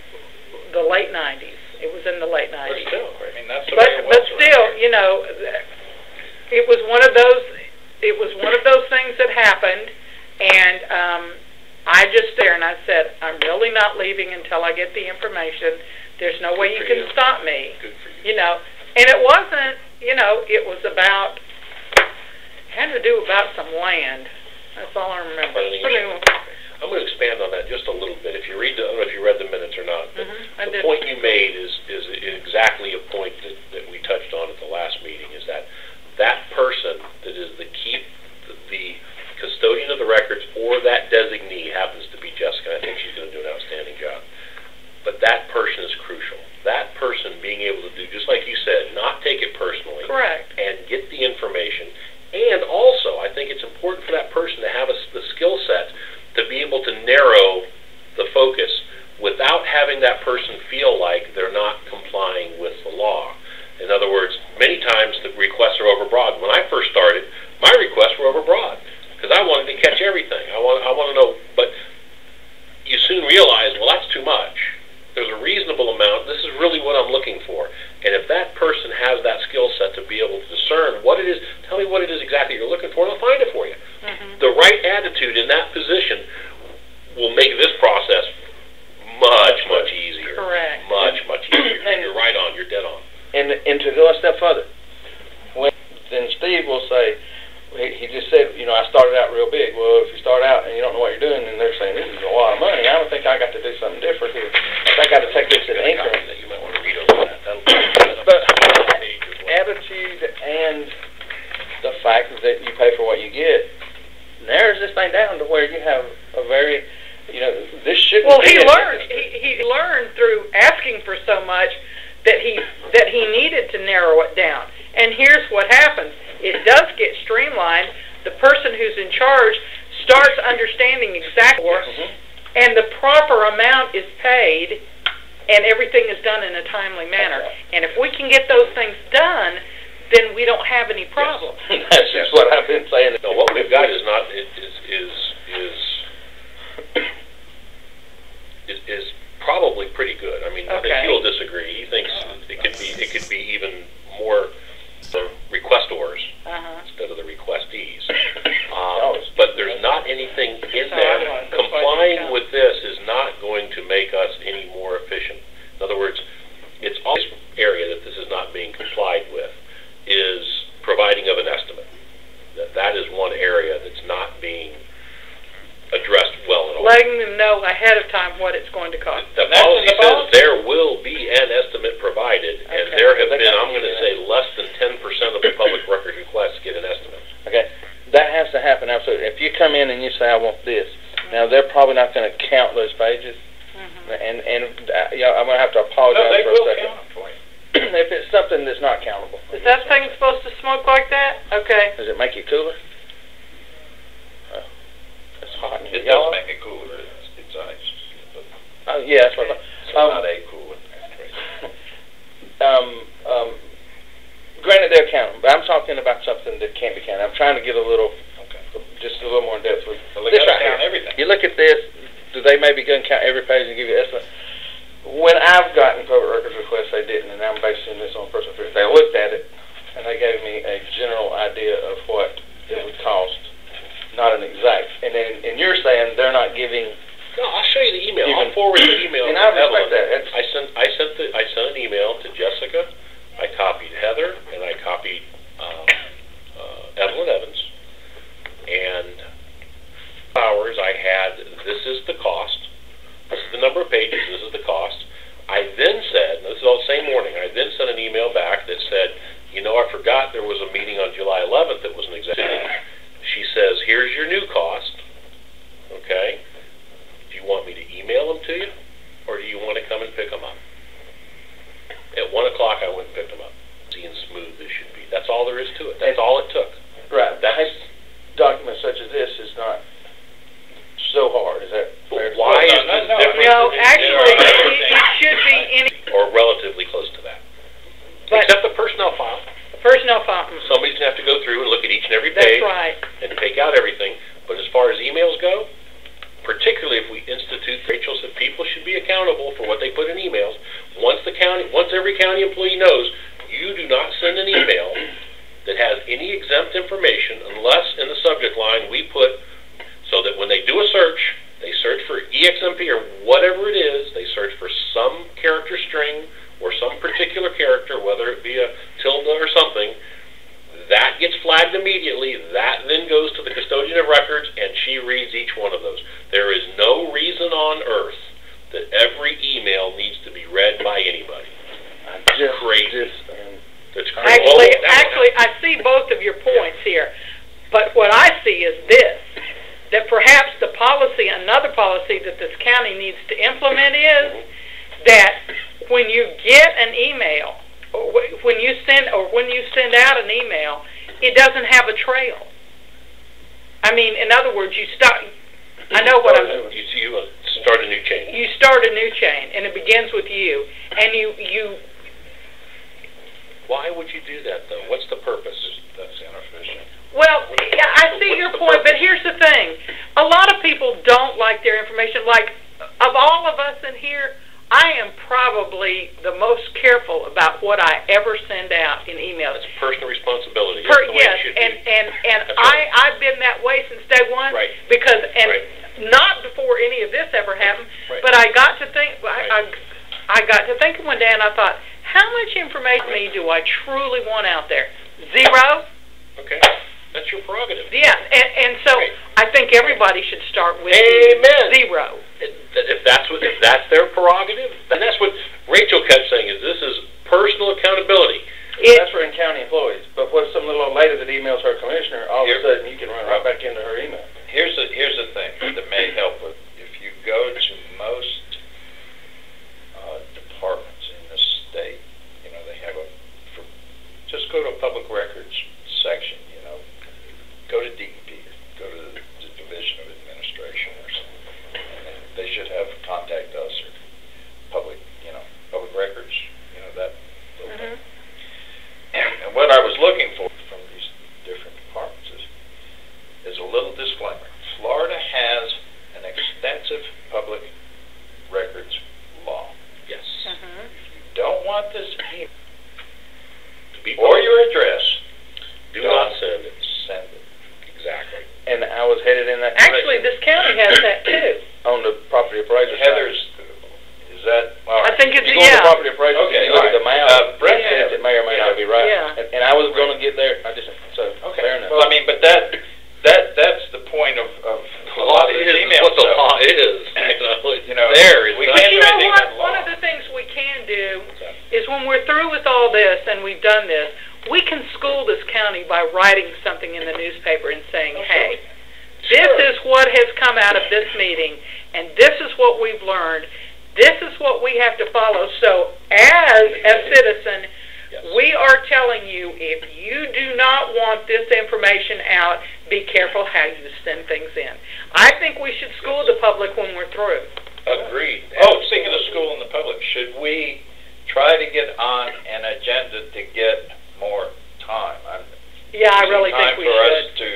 late '90s. It was in the late '90s. But still, I mean, that's the way it was. But still, it was one of those. It was one of those things that happened, and I just there and I said, I'm really not leaving until I get the information. There's no way you can stop me. Good for you. And it wasn't. It was about had to do about some land. That's all I remember. I'm going to expand on that just a little bit. If you read, I don't know if you read the minutes or not, but the point you made is exactly a point that we touched on at the last meeting. Is that person that is the custodian of the records, or that designee happens to be Jessica. I think she's going to do an outstanding job. But that person is crucial. That person being able to do, just like you said, not take it personally. Correct. And get the information. And also, I think it's important for that person to have the skill set to be able to narrow the focus without having that person feel like they're not complying with the law. In other words, many times the requests are overbroad. When I first started, my requests were overbroad because I wanted to catch everything. I want to know, but you soon realize, well, that's too much. There's a reasonable amount. This is really what I'm looking for. And if that person has that skill set to be able to discern what it is, tell me what it is exactly you're looking for, and I'll find it for you. The right attitude in that position will make this process much easier. Correct. Much easier. And you're right on. You're dead on. And to go a step further, then Steve will say, he just said, I started out real big. Well, if you start out and you don't know what you're doing, and they're saying, this is a lot of money, I don't think I got to do something different here. I got to take this in increments. That you might want to read over that. But attitude and the fact that you pay for what you get narrows this thing down to where you have a very, this shouldn't Well, be he a- learned. He learned through asking for so much that he needed to narrow it down. And here's what happens. It does get streamlined. The person who's in charge starts understanding exactly and the proper amount is paid, and everything is done in a timely manner. And if we can get those things done, then we don't have any problems. That's just what I've been saying. No, what we've got is not is probably pretty good. I mean, I think Okay. he'll disagree. He thinks it could be even more the requestors instead of the requestees. But there's not anything in So there. I was. Complying with this is not going to make us any more efficient. In other words, it's always area that this is not being complied with is providing of an estimate. That is one area that's not being addressed well at all. Letting them know ahead of time what it's going to cost. The That's in policy the says policy? there will be an estimate provided, and Okay. there have been, I'm going to say, less than 10% of the public record requests get an estimate. Okay, that has to happen, absolutely. If you come in and you say, I want this, now they're probably not going to count those pages, and you know, I'm going to have to apologize No, they for a will second. count it for you. If it's something that's not countable. Is that thing supposed to smoke like that? Okay. Does it make you cooler? Oh, it's hot in here. It does make it cooler, it's ice. But Oh, yeah, that's what I it's thought. not a cooler. Granted, they're countable, but I'm talking about something that can't be counted. I'm trying to get a little, just a little more in depth with Well, they this gotta right count here. everything. You look at this, do they maybe go and count every page and give you an estimate? When I've gotten public records requests, they didn't, and I'm basing this on personal experience. They looked at it, and they gave me a general idea of what it would cost, not an exact. And then, and you're saying they're not giving. No, I'll show you the email. You I'll can- forward the email And to I respect Evelyn. that. It's- I sent an email to Jessica. I copied Heather, and I copied Evelyn Evans. And hours I had, this is the cost. This is the number of pages. This is the cost. I then said, this is all the same morning, I then sent an email back that said, you know, I forgot there was a meeting on July 11th that was an executive. She says, here's your new cost. Okay? Do you want me to email them to you, or do you want to come and pick them up? At 1 o'clock, I went and picked them up. Easy and smooth this should be. That's all there is to it. That's all it took. Right. That's Documents such as this is not so hard. Is that fair? why is No, this no, different No, than actually, everything. it should be any, or relatively close to that? but Except the personnel file. personnel fountain. Somebody's going to have to go through and look at each and every That's page right. and take out everything. But as far as emails go, particularly if we institute, Rachel said people should be accountable for what they put in emails. Once every county employee knows, you do not send an email that has any exempt information unless in the subject line we put, so that when they do a search, they search for EXMP or whatever it is, they search for some character string or some particular character, whether it be a tilde or something. That gets flagged immediately. That then goes to the custodian of records, and she reads each one of those. There is no reason on earth that every email needs to be read by anybody. Crazy. That's crazy. Actually, I see both of your points here, but what I see is this, that perhaps the policy, another policy that this county needs to implement is that when you get an email, or when you send out an email, it doesn't have a trail. I mean, in other words, you start. I know what I'm. You start a new chain. You start a new chain, and it begins with you, and you. Why would you do that, though? What's the purpose? That's inefficient. Well, yeah, I see your point, but here's the thing. A lot of people don't like their information. Like, of all of us in here, I am probably the most careful about what I ever send out in emails. It's personal responsibility. That's the way Yes, it should be. and That's right. I've been that way since day one. Right. Because, and Right. not before any of this ever happened, Right. but I got to think, Right. I got to thinking one day, and I thought, how much information do I truly want out there? Zero? Okay. That's your prerogative. Yeah, and so Right. I think everybody should start with Amen. zero. If that's their prerogative, and that's what Rachel kept saying, is this is personal accountability. That's for in-county employees. But what if some little old lady that emails her commissioner, all of Here. a sudden you can run right back into her email? Here's the thing that may help with, if you go to most departments in the state, you know, they have just go to a public records section, you know, go to DEP, go to the Division of Administration or something, and they actually, this county has that too. on the property appraiser side. Heather's, is that, all I right. think it's, You go on the yeah. property appraiser, Okay, you look at the all right. amount, Brett it says it may or may not be right. Yeah. And I was gonna get there, I just, so, Okay, fair enough. well, I mean, but that's the point of a lot of these emails. What the stuff. law is, You know, there, it's we not- But can't you do know anything what? with law. One of the things we can do is when we're through with all this and we've done this, we can school this county by writing something in the newspaper and saying, hey, this is what has come out of this meeting, and this is what we've learned. This is what we have to follow. So as a citizen, we are telling you, if you do not want this information out, be careful how you send things in. I think we should school the public when we're through. Agreed. Oh, speaking of school and the public, should we try to get on an agenda to get more time? Yeah, I really think we Time for us should. to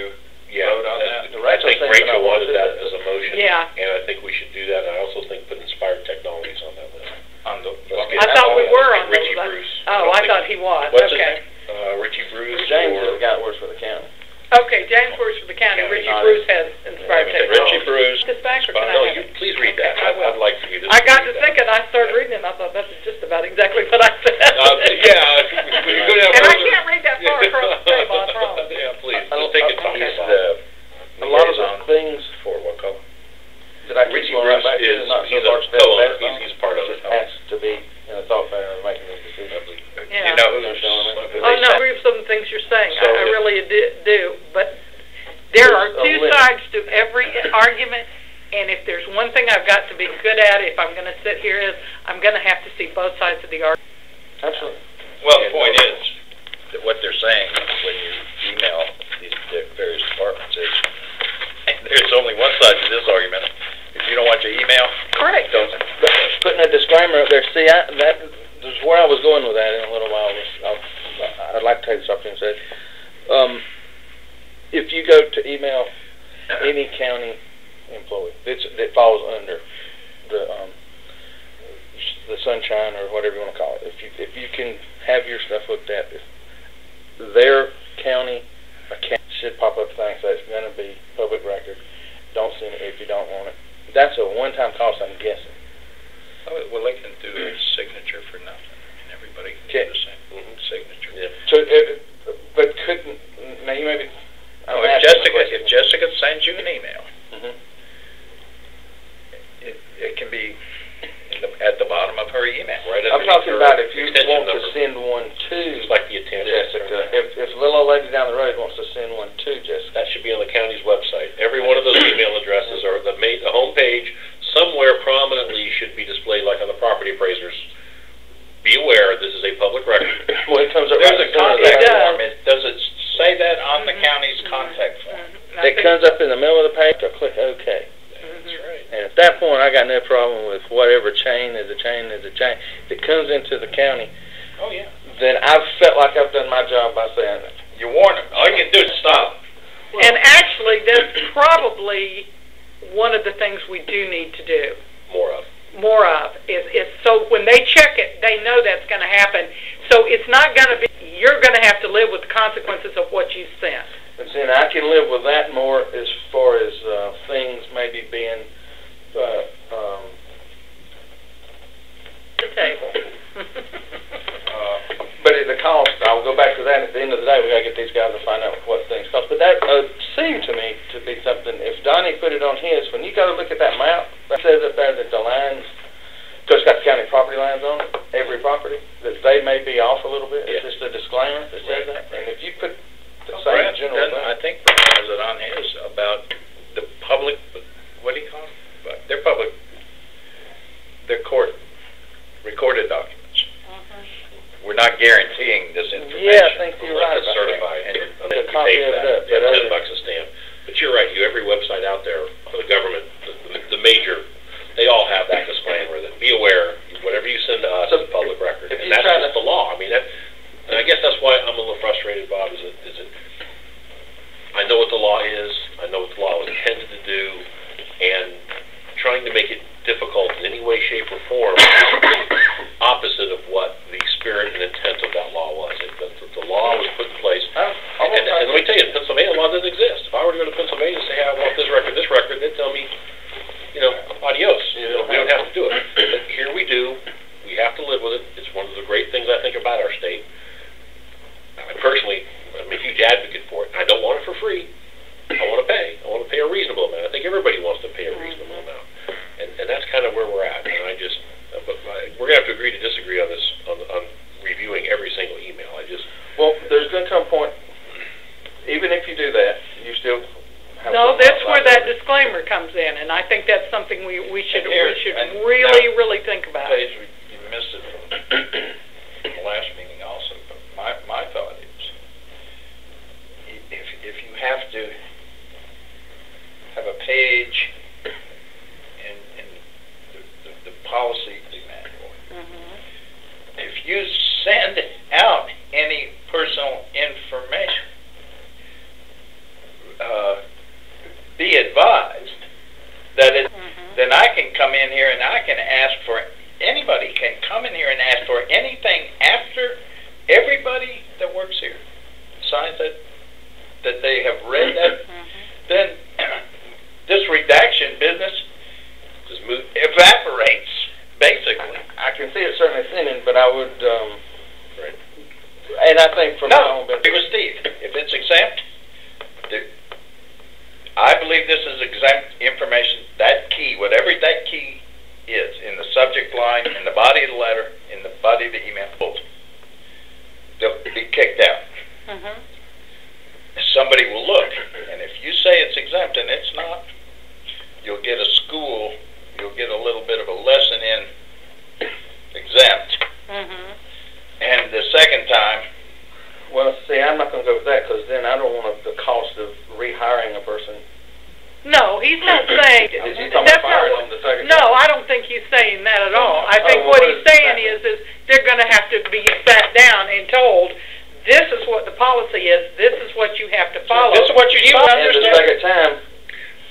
Yeah, vote on that? I think Rachel wanted that as a motion. Yeah. And I think we should do that, and I also think put Inspired Technologies on that list. On the, Let's I get that thought we on. were on those. Richie Bruce. Oh, I thought he was. What's his Okay. name? Richie Bruce. James or- is the guy that works for the county. Okay, James works for the county. Yeah, Richie not Bruce has inspired Yeah, technology. Richie Bruce. This back, or can I No, have you, it? please read that. Okay, I will. I'd like for you to. I got read to that. thinking, I started reading it, and I thought that's just about exactly what I said. Yeah, when you go down. And I can't read that far across the table, I promise. Yeah, please, I don't- just take your time. okay. He's A lot of liaison the things for Wakulla. that I keep Richie going right Bruce back to, is, not so he's far a to co-owner, on, he's part of just it. has to be in a thought pattern of making these decisions. Yeah. You know You know what I mean? Oh, no, I agree with some of the things you're saying. So I if- really do. But there are There's a two limit. sides to every argument, and if there's one thing I've got to be good at, if I'm going to sit here, is I'm going to have to see both sides of the argument. Absolutely. Well, the point is, that what they're saying when you email these various departments is, there's only one side to this argument. If you don't want your email, Correct. don't. But putting a disclaimer up there, see, that is where I was going with that in a little while. I'd like to take this opportunity and say, if you go to email any county employee that falls under the sunshine or whatever you want to call it, if you can have your stuff looked at, if their county account should pop up things that's going to be public record. Don't send it if you don't want it. That's a one-time cost, I'm guessing. Oh, well, they can do a signature for nothing, and everybody can Okay. do the same signature. Yeah. So, but couldn't, now you maybe, Oh, if Jessica sends you an email, Mhm. it can be at the bottom of her email, right? I'm talking about if you extension want number. to send one to It's like the attendance. Jessica, if the little old lady down the road wants to send one to Jessica, That should be on the county's website. Every one of those email addresses or the home page somewhere prominently should be displayed, like on the property appraisers. Be aware, this is a public record. well, it comes up There's right a in front of contact It that. does. form. Does it say that on the county's contact form? It comes up in the middle of the page, I click OK. That's right. And at that point, I got no problem with whatever chain is a chain is a chain. If it comes into the county, Oh, yeah. then I've felt like I've done my job by saying that. You warn them. All you can do is stop. And actually, that's probably one of the things we do need to do. More of. Is so when they check it, they know that's going to happen. So it's not going to be, you're going to have to live with the consequences of what you sent. But see, I can live with that more as far as things maybe being The table. but at the cost, I'll go back to that. At the end of the day, we got to get these guys to find out what things cost. But that seemed to me to be something. If Donnie put it on his, when you go to look at that map, that says up there that the lines, because it's got the county property lines on it, every property, that they may be off a little bit. It's just a disclaimer that says that. And if you put the same Brad general doesn't- I thing, think Brad has it on his about the public, what do you call them? They're public, they're court recorded documents. We're not guaranteeing this information. yeah, I think you're right. Unless it's about certified. that. And Get a you copy pay of for that. Yeah, But $10 a stamp. But you're right, every website out there for the government, the major, they all have that disclaimer that be aware, whatever you send to us So is public record. if And you that's try just to- the law. I mean, and I guess that's why I'm a little frustrated, Bob, is that I know what the law is, I know what the law was intended to do, and trying to make it difficult in any way, shape, or form is opposite of what the spirit and intent of that law was. The law was put in place. And let me tell you, in Pennsylvania, the law doesn't exist. If I were to go to Pennsylvania and say, hey, I want this record, comes in, and I think that's something we should And really, now, really think about. Paige, you missed it from the last meeting also, but my thought is, if you have to have a page in the policy manual, if you send out any personal information, be advised that then I can come in here and I can ask for, anybody can come in here and ask for anything after everybody that works here signs that they have read that, then this redaction business just evaporates, basically. I can see it certainly thinning, but I would, and I think from my own No, it was Steve. If it's exempt, I believe this is exempt information, that key, whatever that key is, in the subject line, in the body of the letter, in the body of the email, they'll be kicked out. Somebody will look, and if you say it's exempt and it's not, you'll get a school, you'll get a little bit of a lesson in exempt. And the second time, well, see, I'm not going to go with that, because then I don't want the cost of rehiring a person. No, he's not saying. Is he talking about firing them the second No, time? I don't think he's saying that at all. I Oh, think well, what what he's is saying that? is they're going to have to be sat down and told, this is what the policy is, this is what you have to follow. this is what you You follow. And the understand? second time,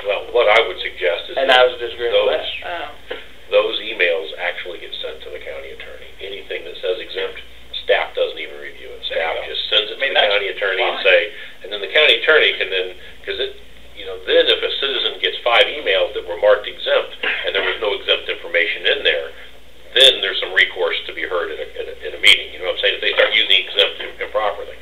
Well, what I would suggest is and I was disagreeing with that. those emails actually get sent to the county attorney. Anything that says exempt, staff doesn't even review it. Staff just sends it to the county attorney and say, and then the county attorney can then, because it, then if a citizen gets 5 emails that were marked exempt and there was no exempt information in there, then there's some recourse to be heard in a meeting. You know what I'm saying? If they start using exempt improperly,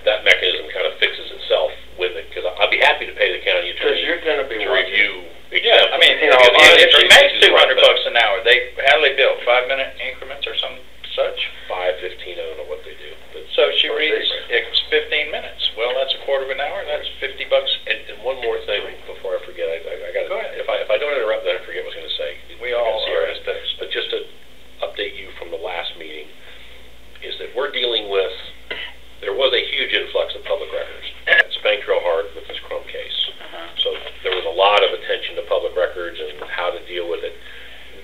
that mechanism kind of fixes itself with it. Because I'd be happy to pay the county attorney Because you're going to be to review exempt. Yeah, I mean, if she makes $200 an hour, how do they bill? 5-minute increments or some such? 5, 15, I don't know what they do. But So she reads, it's 15 minutes. Well, that's a quarter of an hour. That's $50. And one more thing before I forget, I got to. Go ahead. If I don't interrupt, then I forget what I was going to say. We all It's are serious. at this. But just to update you from the last meeting, is that we're dealing with. There was a huge influx of public records. It spanked real hard with this Chrome case. So there was a lot of attention to public records and how to deal with it.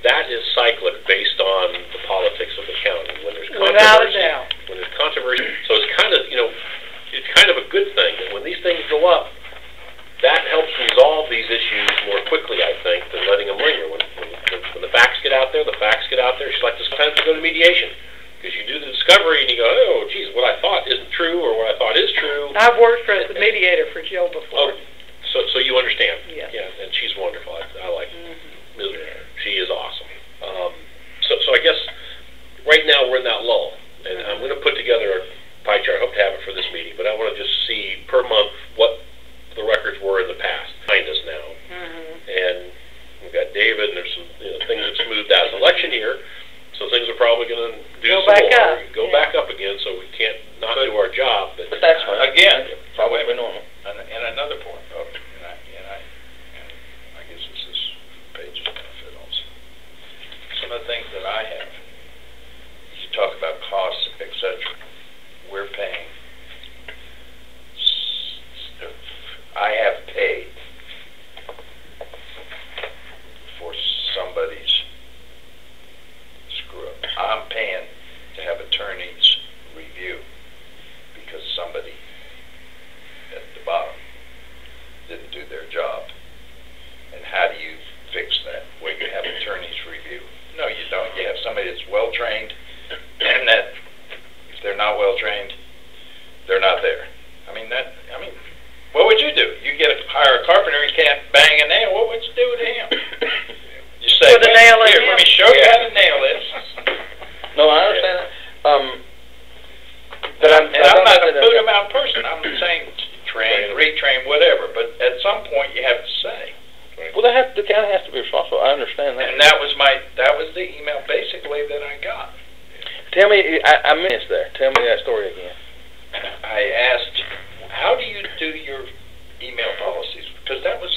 That is cyclic based on the politics of the county. When there's Without a controversy, doubt. when there's controversy, so it's kind of it's kind of a good thing that when these things go up, that helps resolve these issues more quickly, I think, than letting them linger. When the facts get out there, It's like sometimes you go to mediation. Because you do the discovery and you go, oh, geez, what I thought isn't true or what I thought is true. I've worked as a mediator for Jill before. Oh, so you understand. Yes. Yeah, and she's wonderful. I like Ms. She is awesome. So I guess right now we're in that lull. And I'm going to put together a pie chart. I hope to have it for this meeting. But I want to just see per month what the records were in the past. Behind us now. And we've got David, and there's some things that smoothed out. It's election year. So things are probably going to Go back up. Go back up again, so we can't not do our job. But that's fine. Again, Probably normal. and another point, and I guess this is Paige's benefit also. Some of the things that I have, you talk about costs, etc. We're paying. I have paid for somebody's screw up. I'm paying to have attorneys review because somebody at the bottom didn't do their job. And how do you fix that? Well, you have attorneys review. No, you don't. You have somebody that's well-trained, and that if they're not well-trained, they're not there. What would you do? You hire a carpenter, he can't bang a nail. What would you do to him? You say, Put a nail in here, him. let me show you how to nail this. No, I understand that. And I'm not a boot 'em out person. I'm saying train, retrain, whatever. But at some point, you have to say. Well, the county has to be responsible. I understand that. And that was the email basically that I got. Tell me, I missed there. Tell me that story again. I asked, how do you do your email policies? Because that was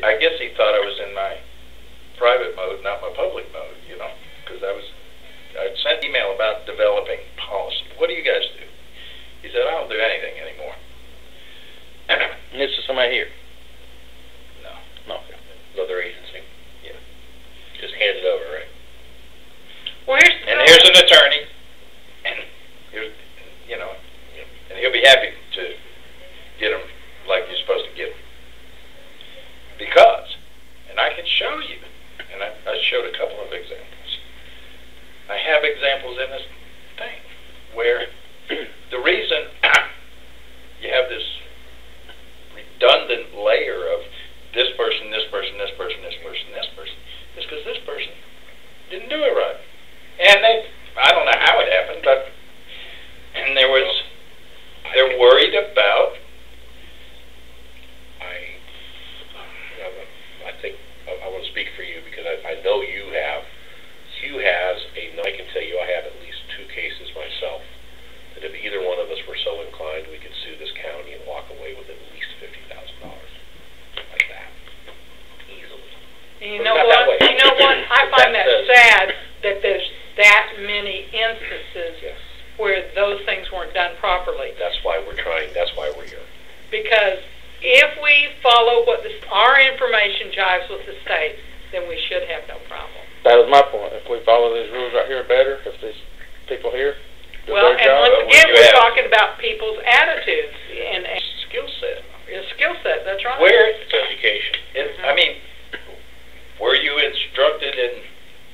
I guess he thought I was in my private mode, not my public mode, you know, because I'd sent an email about developing policy. What do you guys do? He said, I don't do anything anymore. And this is somebody here? No. No. Another agency. Yeah. Just hand it over, right? Well, And here's an attorney, and here's, you know, and he'll be happy to get them like you're supposed to get them. Because, and I can show you, and I showed a couple of examples. I have examples in this thing where the reason you have this redundant layer of this person, this person, this person, this person, this person, is because this person didn't do it right. And I don't know how it happened, but, and they're worried about. I think, I want to speak for you because I know you have. Hugh has I can tell you I have at least 2 cases myself that if either one of us were so inclined, we could sue this county and walk away with at least $50,000. Like that. Easily. And you know what? You know what? I find that sad that there's that many instances Yes. where those things weren't done properly. That's why we're trying, that's why we're here. Because if we follow what our information jives with the state, then we should have no problem. That was my point. If we follow these rules right here better, if these people here do Well, their and job. once again, you we're have- talking about people's attitudes and Skill set. skill set. That's right. Where, It's education. I mean, were you instructed in,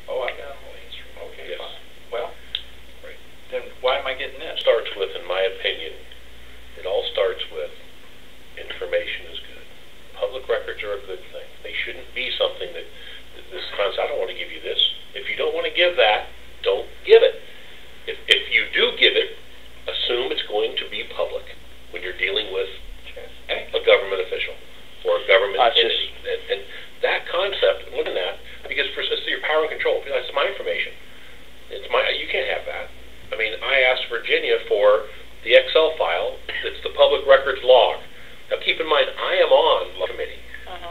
oh, I got all these, okay, Yes. fine. Well, then why am I getting this? Starts with, in my opinion, it all starts with information is good. Public records are a good thing. They shouldn't be something that this concept, I don't want to give you this. If you don't want to give that, don't give it. If you do give it, assume it's going to be public when you're dealing with a government official or a government entity. And that concept, look at that, because for your power and control, that's my information. You can't have that. I mean, I asked Virginia for the Excel file that's the public records log. Now keep in mind, I am on the committee.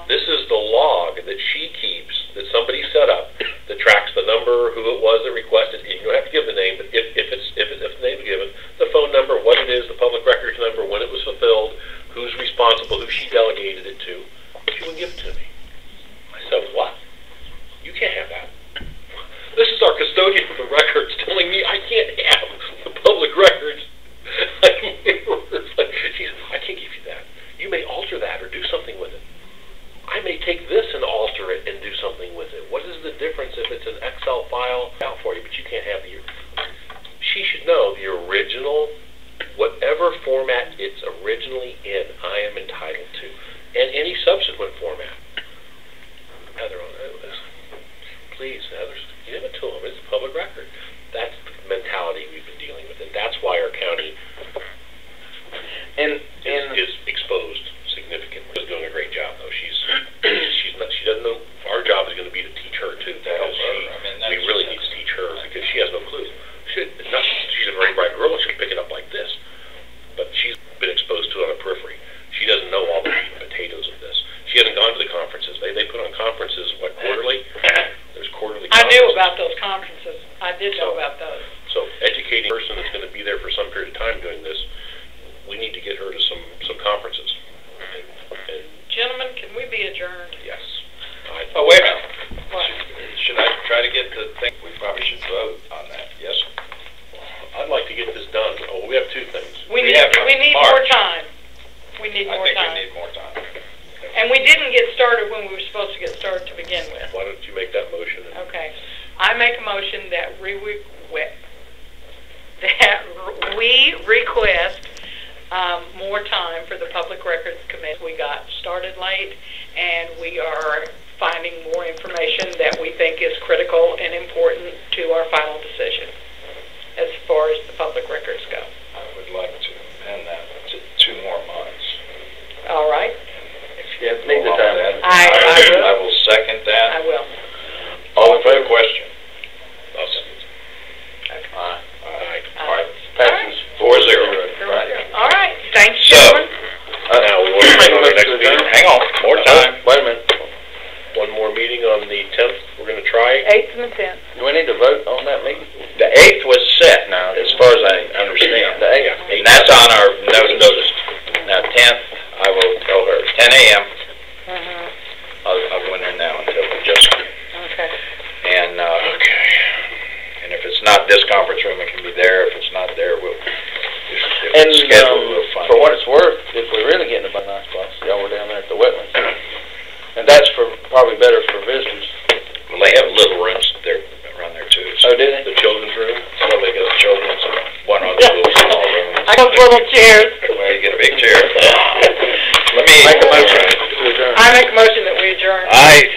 This is the log that she keeps, that somebody set up, that tracks the number, who it was that requested. You don't have to give the name, but if the name's given, the phone number, what it is, the public records number, when it was fulfilled, who's responsible, who she delegated it to. She wouldn't give it to me. I said, what? You can't have that. This is our custodian of the records telling me I can't have the public records. I can't give you that. You may alter that or do something with it. I may take this and alter it and do something with it. What is the difference if it's an Excel file out for you, but you can't have the... She should know the original, whatever format it's originally in, I am entitled to. And any subsequent format. Heather, please, Heather, give it to them. It's a public record. That's the mentality we've been dealing with, and that's why our county is exposed significantly. She's doing a great job, though. She doesn't know. Our job is going to be to teach her too, because we really need to teach her because she has no clue. She's a very bright girl. She'll pick it up like this, but she's been exposed to it on the periphery. She doesn't know all the meat and potatoes of this. She hasn't gone to the conferences. They put on conferences quarterly. There's quarterly. I knew about those conferences. I did know about those. So educating a person that's going to be there for some period of time doing this, we need to get her to some conferences. And Gentlemen, can we be adjourned? yes. Oh, wait a minute. What? Should I try to get the thing? We probably should vote on that, yes? I'd like to get this done. Oh, we have 2 things. We We need have more March. time. We need I more think time. we need more time. And we didn't get started when we were supposed to get started to begin with. Why don't you make that motion? Okay. I make a motion that we request more time for the Public Records Committee. We got started late, and we are finding more information that we think is critical and important to our final decision as far as the public records go. I would like to amend that to 2 more months. All right? Yeah, need the time. I will second that. I will. All in favor? Question. I'll second. Aye. Aye. All right. Passes 4-0. Right. All right. Thanks, So, gentlemen. Now we want to go to our next meeting. Hang on, more time. Wait a minute. 8th and the 10th. Do we need to vote on that meeting? The 8th was set now, as far as I understand. The 8th. Yeah. And that's on our notice. Now, 10th, I will tell her, 10 a.m. Mm-hmm. I'll go in there now and tell her just, Okay. and, and if it's not this conference room, it can be there. If it's not there, we'll, if And it's scheduled, we'll find for it. what it's worth, if we're really getting a nice place, y'all were down there at the wetlands. And that's for, probably better for visitors. Well, they have little rooms there, around there too. Oh, do they? The children's room, so they got the children's and one other little small room. I got little chairs. Well, you get a big chair. Let me. Make a motion to adjourn. I make a motion that we adjourn. I